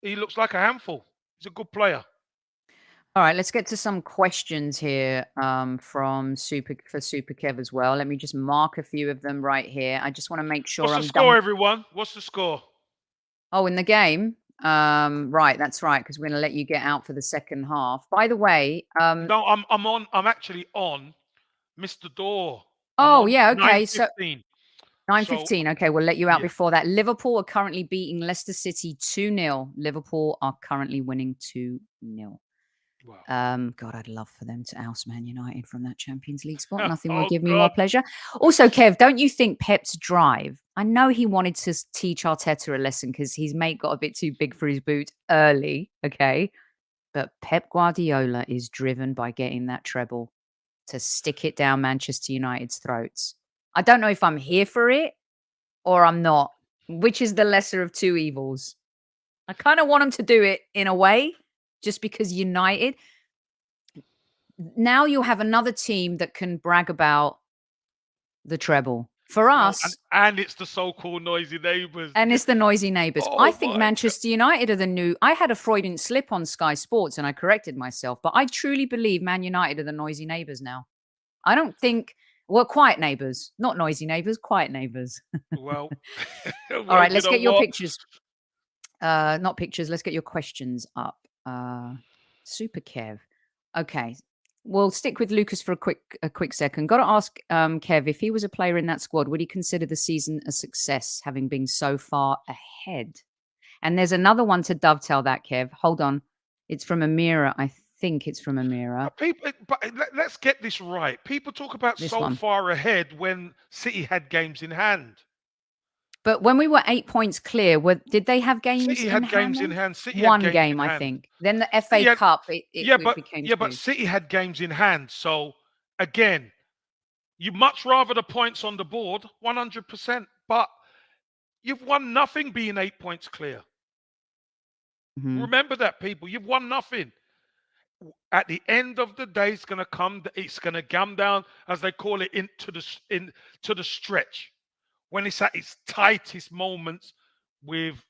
handful. He's a good player. All right, let's get to some questions here from Super Kev as well. Let me just mark a few of them right here. I just want to make sure What's the I'm score, done. everyone? What's the score? Oh, in the game. Right, that's right, because we're gonna let you get out for the second half. By the way, No, I'm on. I'm actually on Mr. Door. I'm oh on yeah, okay. So 9:15. So 9:15. Okay, we'll let you out yeah. before that. Liverpool are currently beating Leicester City 2-0. Liverpool are currently winning 2-0. Wow. God, I'd love for them to oust Man United from that Champions League spot. Nothing would Oh give me more God. pleasure. Also, Kev, don't you think Pep's drive? I know he wanted to teach Arteta a lesson because his mate got a bit too big for his boot early. Okay. But Pep Guardiola is driven by getting that treble to stick it down Manchester United's throats. I don't know if I'm here for it or I'm not. Which is the lesser of two evils? I kind of want him to do it in a way, just because United. Now you'll have another team that can brag about the treble. For No, us, and it's the so-called noisy neighbours. and it's the noisy neighbours. I Oh think my God. Manchester United are the new. I had a Freudian slip on Sky Sports and I corrected myself, but I truly believe Man United are the noisy neighbours now. I don't think, well, quiet neighbours, not noisy neighbours, quiet neighbours. Well, All well, right, you let's know get your what? pictures. Not pictures. Let's get your questions up. Super Kev. Okay. We'll stick with Lucas for a quick second. Got to ask Kev, if he was a player in that squad, would he consider the season a success, having been so far ahead? And there's another one to dovetail that, Kev. Hold on. It's from Amira. I think it's from Amira. Let's get this right. People talk about This so one. far ahead when City had games in hand. But when we were 8 points clear, did they have games City in had hand games in then? hand. City had One games in game, I hand. think. Then the City FA had, Cup, yeah, it became but two. City had games in hand. So again, you much rather the points on the board, 100%. But you've won nothing being 8 points clear. Mhm. Remember that, people. You've won nothing. At the end of the day, it's gonna come down, as they call it, into the stretch. When it's at its tightest moments with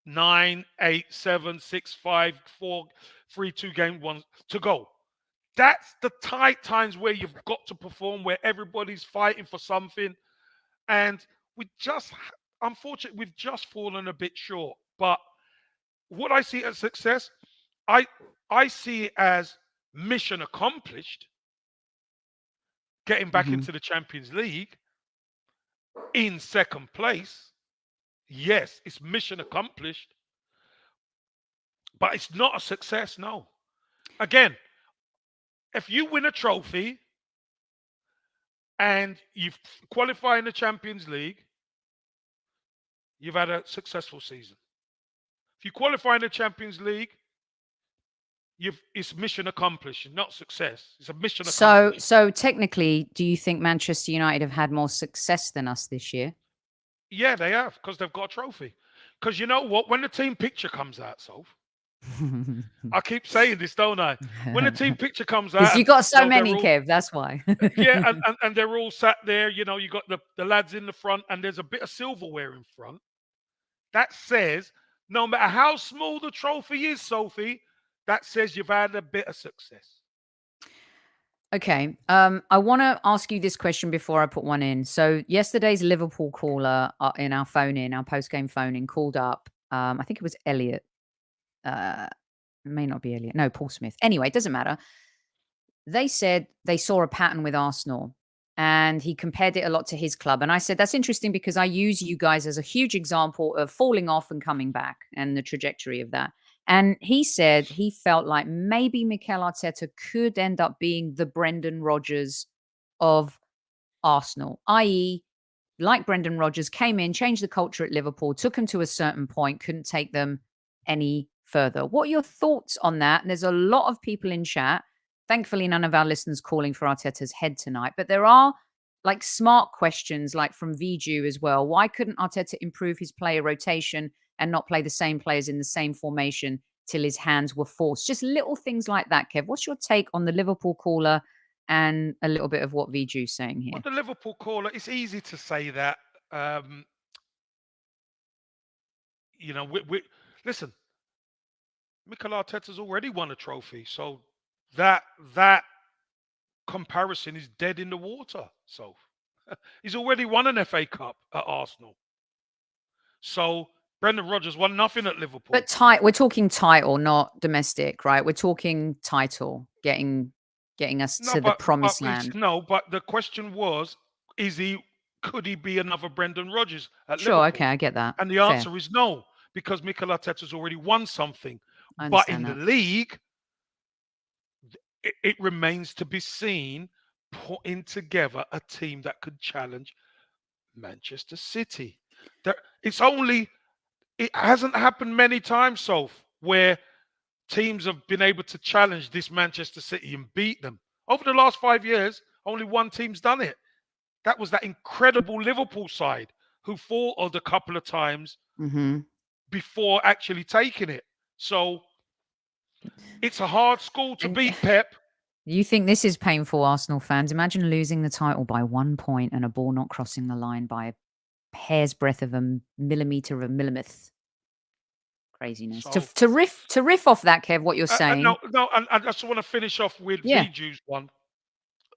9, 8, 7, 6, 5, 4, 3, 2 game ones to go. That's the tight times where you've got to perform, where everybody's fighting for something. And we just, unfortunately, we've just fallen a bit short. But what I see as success, I I see it as mission accomplished, getting back Mhm. into the Champions League in second place. Yes, it's mission accomplished, but it's not a success. No. Again, if you win a trophy and you qualify in the Champions League, you've had a successful season. If you qualify in the Champions League, it's mission accomplished, not success. It's a mission So, accomplished. so technically, do you think Manchester United have had more success than us this year? Yeah, they have, because they've got a trophy. Because you know what? When the team picture comes out, Soph, I keep saying this, don't I? When the team picture comes out, Because you and got so they're many, all, Kev. That's why. yeah, and they're all sat there. You got the lads in the front, and there's a bit of silverware in front. That says, no matter how small the trophy is, Sophie, that says you've had a bit of success. Okay. I want to ask you this question before I put one in. So yesterday's Liverpool caller in our post game phone in, called up. I think it was Elliot. It may not be Elliot. No, Paul Smith. Anyway, it doesn't matter. They said they saw a pattern with Arsenal and he compared it a lot to his club. And I said, that's interesting because I use you guys as a huge example of falling off and coming back and the trajectory of that. And he said he felt like maybe Mikel Arteta could end up being the Brendan Rodgers of Arsenal, i.e., like Brendan Rodgers, came in, changed the culture at Liverpool, took them to a certain point, couldn't take them any further. What are your thoughts on that? And there's a lot of people in chat. Thankfully, none of our listeners calling for Arteta's head tonight, but there are like smart questions, like from Viju as well. Why couldn't Arteta improve his player rotation and not play the same players in the same formation till his hands were forced? Just little things like that, Kev. What's your take on the Liverpool caller and a little bit of what Viju's saying here? Well, the Liverpool caller, it's easy to say that. You know, listen, Mikel Arteta's already won a trophy, so that comparison is dead in the water. So he's already won an FA Cup at Arsenal. So Brendan Rodgers won nothing at Liverpool. But we're talking title, not domestic, right? We're talking title, getting us to the promised land. No, but the question was, could he be another Brendan Rodgers at Sure, Liverpool? okay, I get that. And the answer is no, because Mikel Arteta's already won something. But in the league, it remains to be seen putting together a team that could challenge Manchester City. It hasn't happened many times, Soph, where teams have been able to challenge this Manchester City and beat them. Over the last 5 years, only one team's done it. That was that incredible Liverpool side who faltered a couple of times before actually taking it. So it's a hard school to beat, Pep. You think this is painful, Arsenal fans? Imagine losing the title by 1 point and a ball not crossing the line by a hair's breadth of a millimeter of a millimetre. Craziness. So, to riff off that, Kev, what you're saying. No, and I just want to finish off with Viju's one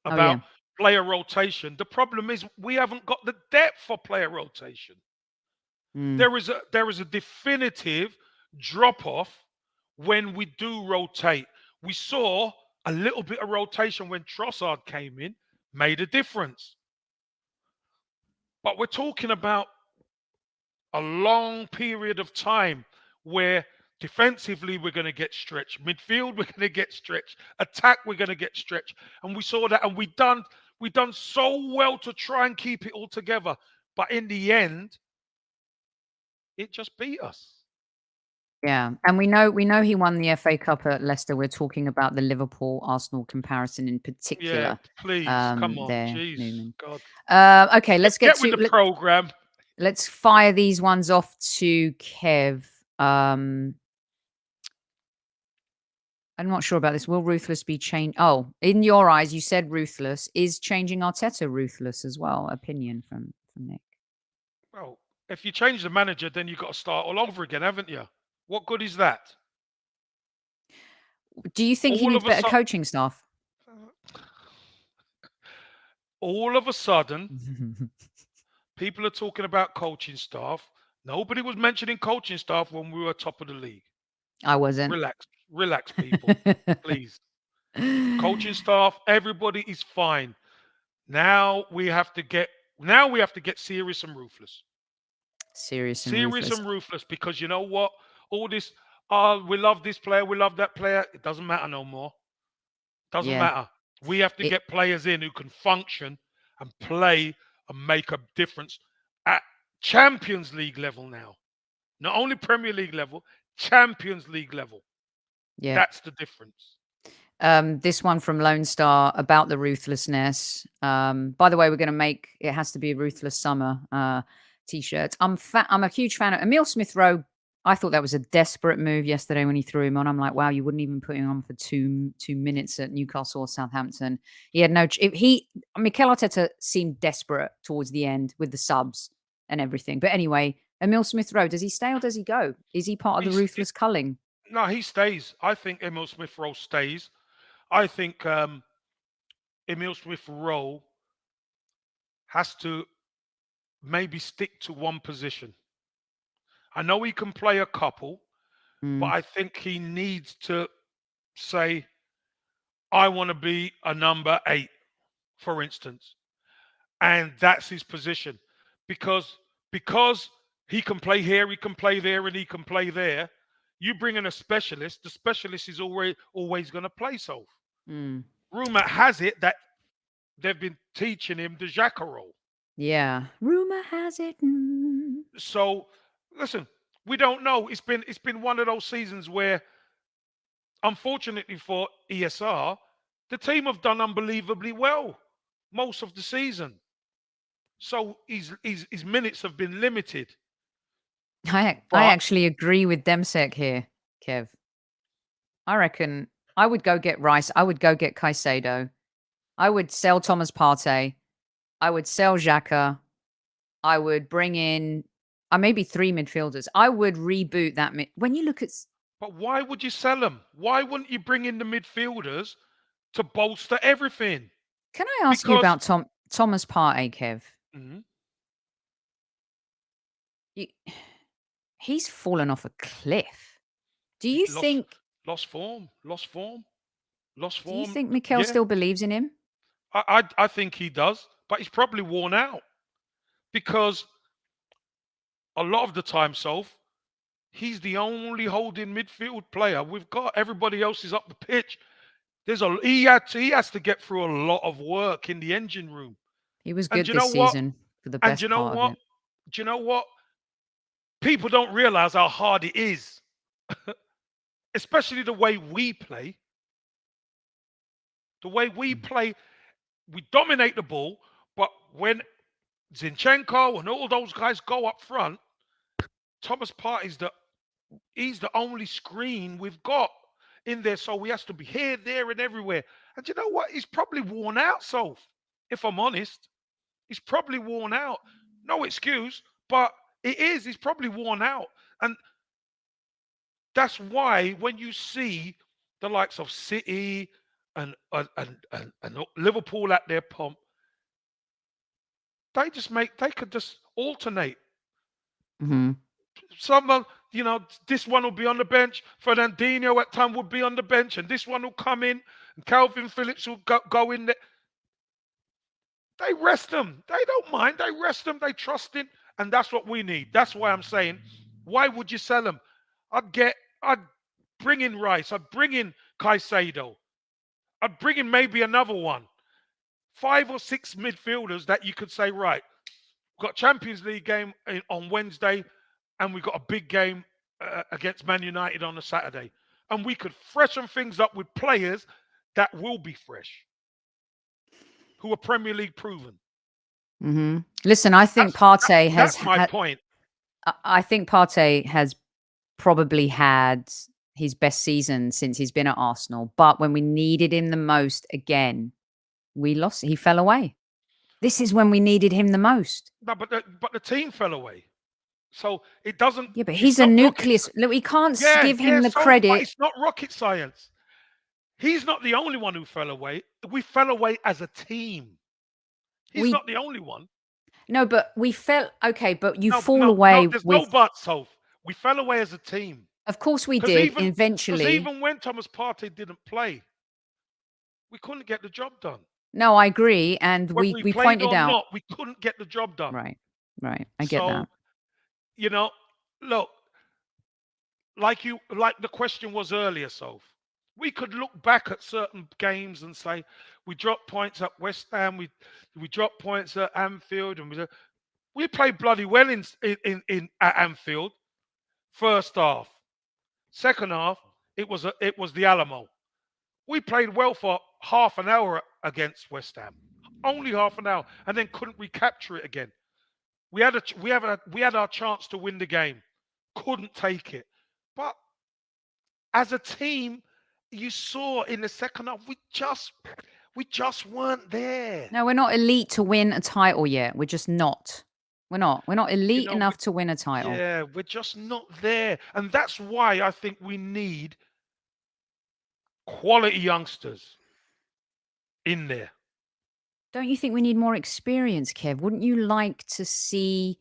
about player rotation. The problem is we haven't got the depth for player rotation. There is a definitive drop off when we do rotate. We saw a little bit of rotation when Trossard came in, made a difference. But we're talking about a long period of time where defensively we're going to get stretched, midfield we're going to get stretched, attack we're going to get stretched, and we saw that, and we done so well to try and keep it all together, but in the end, it just beat us. Yeah, and we know he won the FA Cup at Leicester. We're talking about the Liverpool-Arsenal comparison in particular. Yeah, please, come on, jeez, God. Okay, let's get with the program. Let's fire these ones off to Kev. I'm not sure about this. Will Ruthless be changed? Oh, in your eyes, you said Ruthless. Is changing Arteta ruthless as well? Opinion from Nick. Well, if you change the manager, then you've got to start all over again, haven't you? What good is that? Do you think he needs better coaching staff? All of a sudden, people are talking about coaching staff. Nobody was mentioning coaching staff when we were top of the league. I wasn't. Relax, people, please. Coaching staff, everybody is fine. Now we have to get serious and ruthless. Serious and ruthless, because you know what? All this, we love this player, we love that player. It doesn't matter no more. Doesn't matter. We have to get players in who can function and play and make a difference at Champions League level now. Not only Premier League level, Champions League level. Yeah. That's the difference. This one from Lone Star about the ruthlessness. By the way, we're going to make it has to be a Ruthless Summer t-shirt. I'm a huge fan of Emile Smith-Rowe. I thought that was a desperate move yesterday when he threw him on. I'm like, wow, you wouldn't even put him on for two minutes at Newcastle or Southampton. He had no. Mikel Arteta seemed desperate towards the end with the subs and everything. But anyway, Emile Smith-Rowe, does he stay or does he go? Is he part of the ruthless culling? No, he stays. I think Emile Smith-Rowe stays. I think Emile Smith-Rowe has to maybe stick to one position. I know he can play a couple, but I think he needs to say, I want to be a number 8, for instance. And that's his position. Because he can play here, he can play there, and he can play there. You bring in a specialist, the specialist is always going to play Soph. Rumor has it that they've been teaching him the Xhaka role. Yeah. Rumor has it. So, listen, We don't know. It's been one of those seasons where, unfortunately for ESR, the team have done unbelievably well most of the season. So his minutes have been limited. I But actually agree with Demsek here, Kev. I reckon I would go get Rice. I would go get Caicedo. I would sell Thomas Partey. I would sell Xhaka. I would bring in maybe 3 midfielders. I would reboot that when you look at but why would you sell them? Why wouldn't you bring in the midfielders to bolster everything? Can I ask you Because about Thomas Partey, Kev? Mhm. You, he's fallen off a cliff. Do He you lost think lost form, lost form, lost do you form. think Mikel Yeah, still believes in him? I think he does, but he's probably worn out because a lot of the time, Soph, he's the only holding midfield player we've got. Everybody else is up the pitch. He has to get through a lot of work in the engine room. He was And good you this know what? season for the And you best know part of what? it. Do you know what? People don't realize how hard it is, especially the way we play. The way we play, we dominate the ball, but when Zinchenko and all those guys go up front, Thomas Partey's he's the only screen we've got in there, so he has to be here, there, and everywhere. And you know what? He's probably worn out, Soph. If I'm honest, he's probably worn out. No excuse, but it is. He's probably worn out, and that's why when you see the likes of City and Liverpool at their pump, they could just alternate. Hmm. Someone, this one will be on the bench. Fernandinho at time will be on the bench, and this one will come in, and Calvin Phillips will go in there. They rest them. They don't mind. They rest them. They trust him, and that's what we need. That's why I'm saying, why would you sell them? I'd bring in Rice. I'd bring in Caicedo. I'd bring in maybe another one. 5 or 6 midfielders that you could say, right, we've got Champions League game on Wednesday, and we've got a big game against Man United on a Saturday. And we could freshen things up with players that will be fresh, who are Premier League proven. Hmm. Listen, I think That's Partey that's my point. I think Partey has probably had his best season since he's been at Arsenal. But when we needed him the most again, we lost. He fell away. This is when we needed him the most. No, but the team fell away. So it doesn't. Yeah, but It's he's a not rocket. nucleus. Look, we can't Yeah, give yeah. him the So, but credit. it's not rocket science. He's not the only one who fell away. We fell away as a team. He's We not the only one. No, but we fell. Okay, but you No, fall no, no. away There's no with. buts, Soph. We fell away as a team. Of course, we Because did even because eventually. even when Thomas Partey didn't play, we couldn't get the job done. No, I agree, and Whether we we we played pointed or out. not, we couldn't get the job done. Right, right. I get So, that. you know, look, like the question was earlier, Soph. We could look back at certain games and say we dropped points at West Ham, we dropped points at Anfield, and we played bloody well in at Anfield. First half, second half, it was the Alamo. We played well for half an hour against West Ham, only half an hour, and then couldn't recapture it again. We had our chance to win the game, couldn't take it. But as a team, you saw in the second half, we just weren't there. No, we're not elite to win a title yet. We're just not. We're not. We're not You elite know, enough to win a title. yeah, we're just not there, and that's why I think we need quality youngsters in there. Don't you think we need more experience, Kev? Wouldn't you like to see?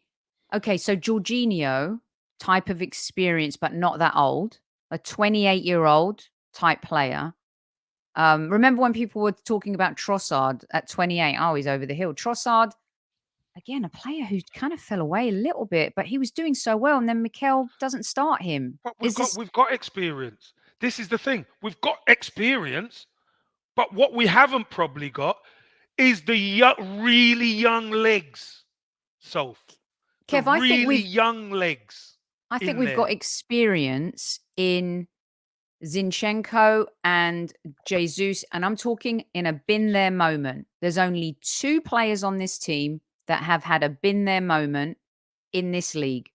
Okay, so Jorginho type of experience, but not that old. A 28-year-old type player. Remember when people were talking about Trossard at 28? Oh, he's over the hill. Trossard, again, a player who kind of fell away a little bit, but he was doing so well, and then Mikel doesn't start him. But we've Is got this we've got experience. This is the thing. We've got experience, but what we haven't probably got is the really young legs. So the Kev? I think really we've young legs. I think in we've got there. experience in Zinchenko and Jesus, and I'm talking in a been there moment. There's only 2 players on this team that have had a been there moment in this league.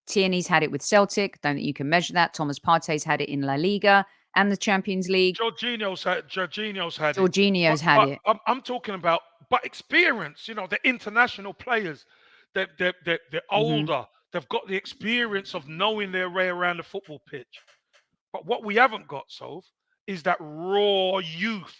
Tierney's had it with Celtic. Don't think you can measure that. Thomas Partey's had it in La Liga and the Champions League. Jorginho's had it. Jorginho's had But it. I'm talking about experience. You know, the international players. They're Mhm. older. They've got the experience of knowing their way around the football pitch. But what we haven't got, Soph, is that raw youth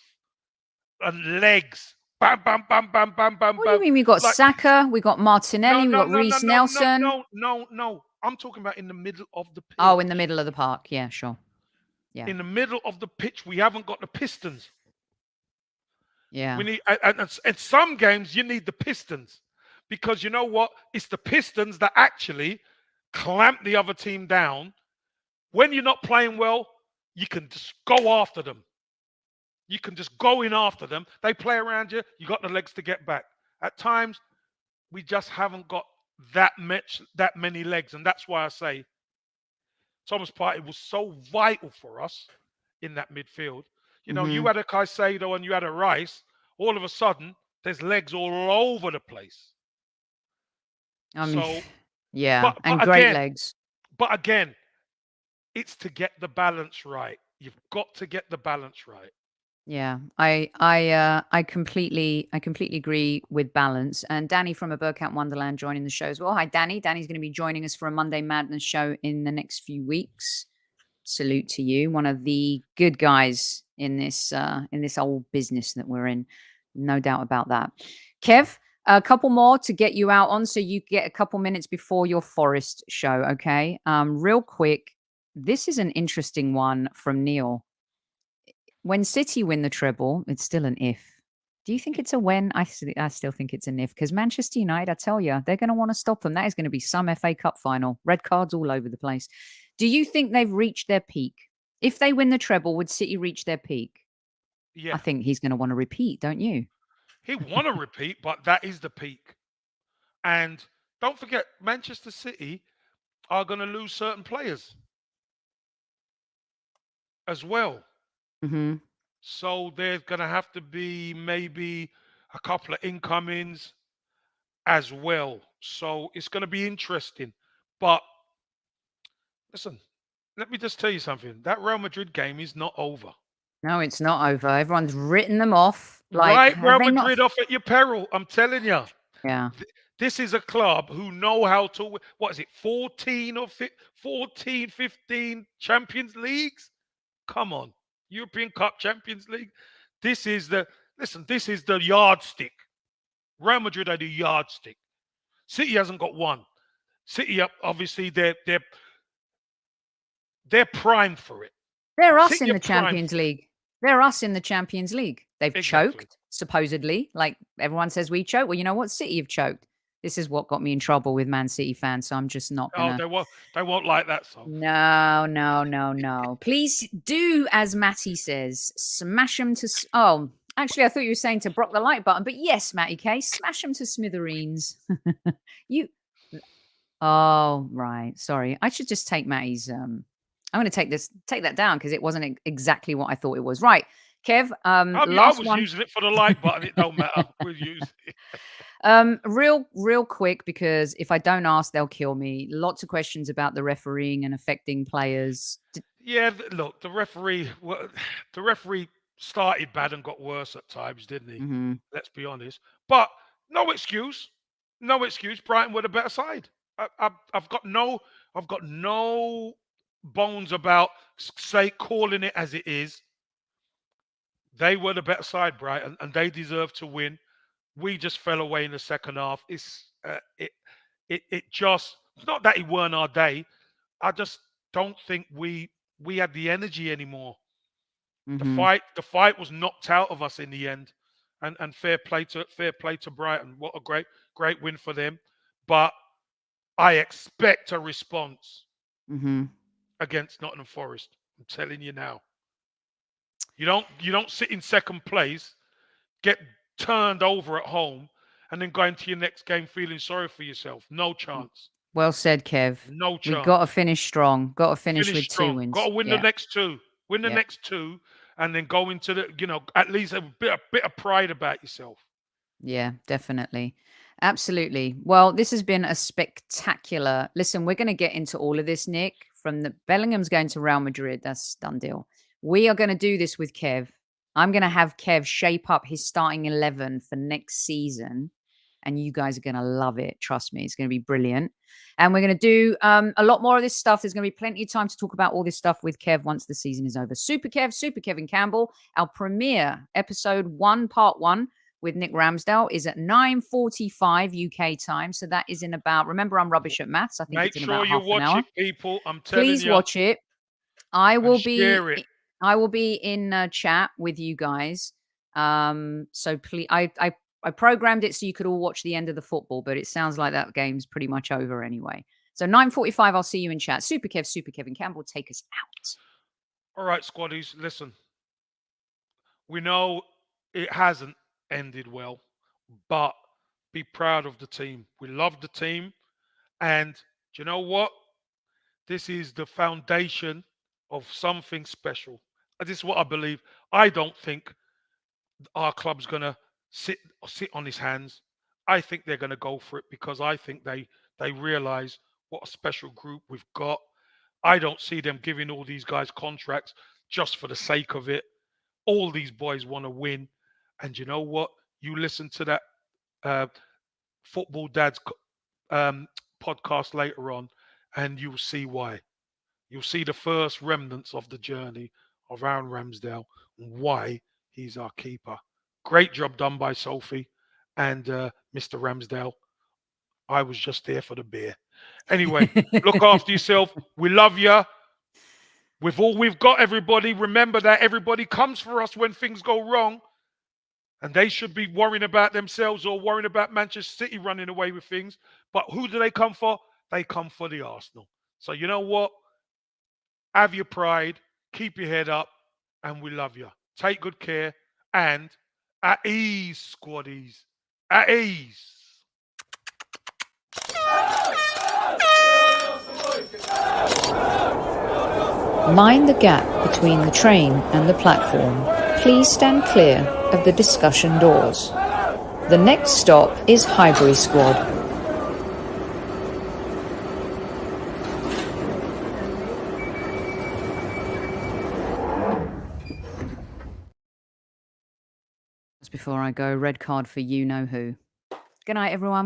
and legs. Bam, bam, bam, bam, bam, bam, What do you bam. mean? We got Like Saka, we got no, Martinelli, we no, got no, no, Reece no, no, Nelson. no. I'm talking about in the middle of the Oh, in the pitch. middle of the park. Yeah, sure. Yeah. In the middle of the pitch, we haven't got the pistons. Yeah. We need, and some games you need the pistons, because you know what? It's the pistons that actually clamp the other team down. When you're not playing well, you can just go after them. You can just go in after them. They play around you. You got the legs to get back. At times, we just haven't got that many legs, and that's why I say Thomas Partey was so vital for us in that midfield. You know, you Mhm. had a Caicedo and you had a Rice. All of a sudden, there's legs all over the place. I mean, So, yeah, but and but great again, legs. but again, it's to get the balance right. You've got to get the balance right. Yeah, I completely agree with balance. And Danny from a Burkout Wonderland joining the show as well. Hi, Danny. Danny's going to be joining us for a Monday Madness show in the next few weeks. Salute to you, one of the good guys in this old business that we're in. No doubt about that. Kev, a couple more to get you out on, so you get a couple minutes before your Forest show. Okay, real quick. This is an interesting one from Neil. When City win the treble, it's still an if. Do you think it's a when? I still think it's an if, because Manchester United, I tell you, they're going to want to stop them. That is going to be some FA Cup final. Red cards all over the place. Do you think they've reached their peak? If they win the treble, would City reach their peak? I Yeah, think he's going to want to repeat, don't you? he want to repeat, but that is the peak. And don't forget, Manchester City are going to lose certain players as well. Hmm. So there's going to have to be maybe a couple of incomings as well. So it's going to be interesting. But listen, let me just tell you something. That Real Madrid game is not over. No, it's not over. Everyone's written them off. Like, Write have Real they not? Madrid off at your peril. I'm telling you. Yeah. This is a club who know how to what is it, 14 or 14, 15 Champions Leagues? Come on. European Cup Champions League. This is the this is the yardstick. Real Madrid are the yardstick. City hasn't got one. City up obviously they're primed for it. They're us City in are the primed Champions for it. League. They're us in the Champions League. They've Exactly. choked, supposedly. Like everyone says we choke. Well, you know what? City have choked. This is what got me in trouble with Man City fans. So I'm just not Oh, gonna. they won't like that song. No, no, no, no. Please do as Matty says. Smash them to. Oh, actually, I thought you were saying to block the like button, but yes, Matty K, smash them to smithereens. you. Oh, right. Sorry. I should just take Matty's. I'm going to take that down because it wasn't exactly what I thought it was. Right, Kev. I Last was one. using it for the like button. It don't matter. We'll use it. Real quick, because if I don't ask, they'll kill me. Lots of questions about the refereeing and affecting players. Yeah, look, the referee started bad and got worse at times, didn't he? Mm-hmm. Let's be honest. But no excuse, no excuse. Brighton were the better side. I've got no bones about say calling it as it is. They were the better side, Brighton, and they deserve to win. We just fell away in the second half. It just it's not that it weren't our day. I just don't think we had the energy anymore. Mm-hmm. The fight was knocked out of us in the end. And fair play to Brighton. What a great win for them. But I expect a response Mm-hmm. against Nottingham Forest. I'm telling you now. You don't sit in second place, get turned over at home, and then go into your next game feeling sorry for yourself. No chance. Well said, Kev. No We got to chance. finish strong. Got to finish Finish with 2 strong. Got wins. to win the Yeah. next two. Win the Yeah. next two, and then go into the, at least a bit of pride about yourself. Yeah, definitely. Absolutely. Well, this has been a spectacular. Listen, we're going to get into all of this, Nick. From the Bellingham's going to Real Madrid. That's done deal. We are going to do this with Kev. I'm going to have Kev shape up his starting 11 for next season. And you guys are going to love it. Trust me. It's going to be brilliant. And we're going to do a lot more of this stuff. There's going to be plenty of time to talk about all this stuff with Kev once the season is over. Super Kevin Campbell, our premiere episode 1, part 1 with Nick Ramsdale is at 9:45 UK time. So that is in about, remember, I'm rubbish at maths. I think Make it's in sure about you half an watch hour. it, people. I'm telling Please you. watch it. I And will share it. be in chat with you guys. So please, I programmed it so you could all watch the end of the football, but it sounds like that game's pretty much over anyway. So 9:45, I'll see you in chat. Super Kevin Campbell, take us out. All right, squaddies, listen. We know it hasn't ended well, but be proud of the team. We love the team. And do you know what? This is the foundation of something special. This is what I believe. I don't think our club's gonna sit on his hands. I think they're gonna go for it because I think they realise what a special group we've got. I don't see them giving all these guys contracts just for the sake of it. All these boys want to win, and you know what? You listen to that uh, football dad's podcast later on, and you'll see why. You'll see the first remnants of the journey of Aaron Ramsdale and why he's our keeper. Great job done by Sophie and Mr. Ramsdale. I was just there for the beer. Anyway, look after yourself. We love you. With all we've got, everybody, remember that everybody comes for us when things go wrong. And they should be worrying about themselves or worrying about Manchester City running away with things. But who do they come for? They come for the Arsenal. So you know what? Have your pride, keep your head up, and we love you. Take good care, and at ease, squaddies. At ease. Mind the gap between the train and the platform. Please stand clear of the discussion doors. The next stop is Highbury Squad. Before I go, red card for you know who. Good night, everyone.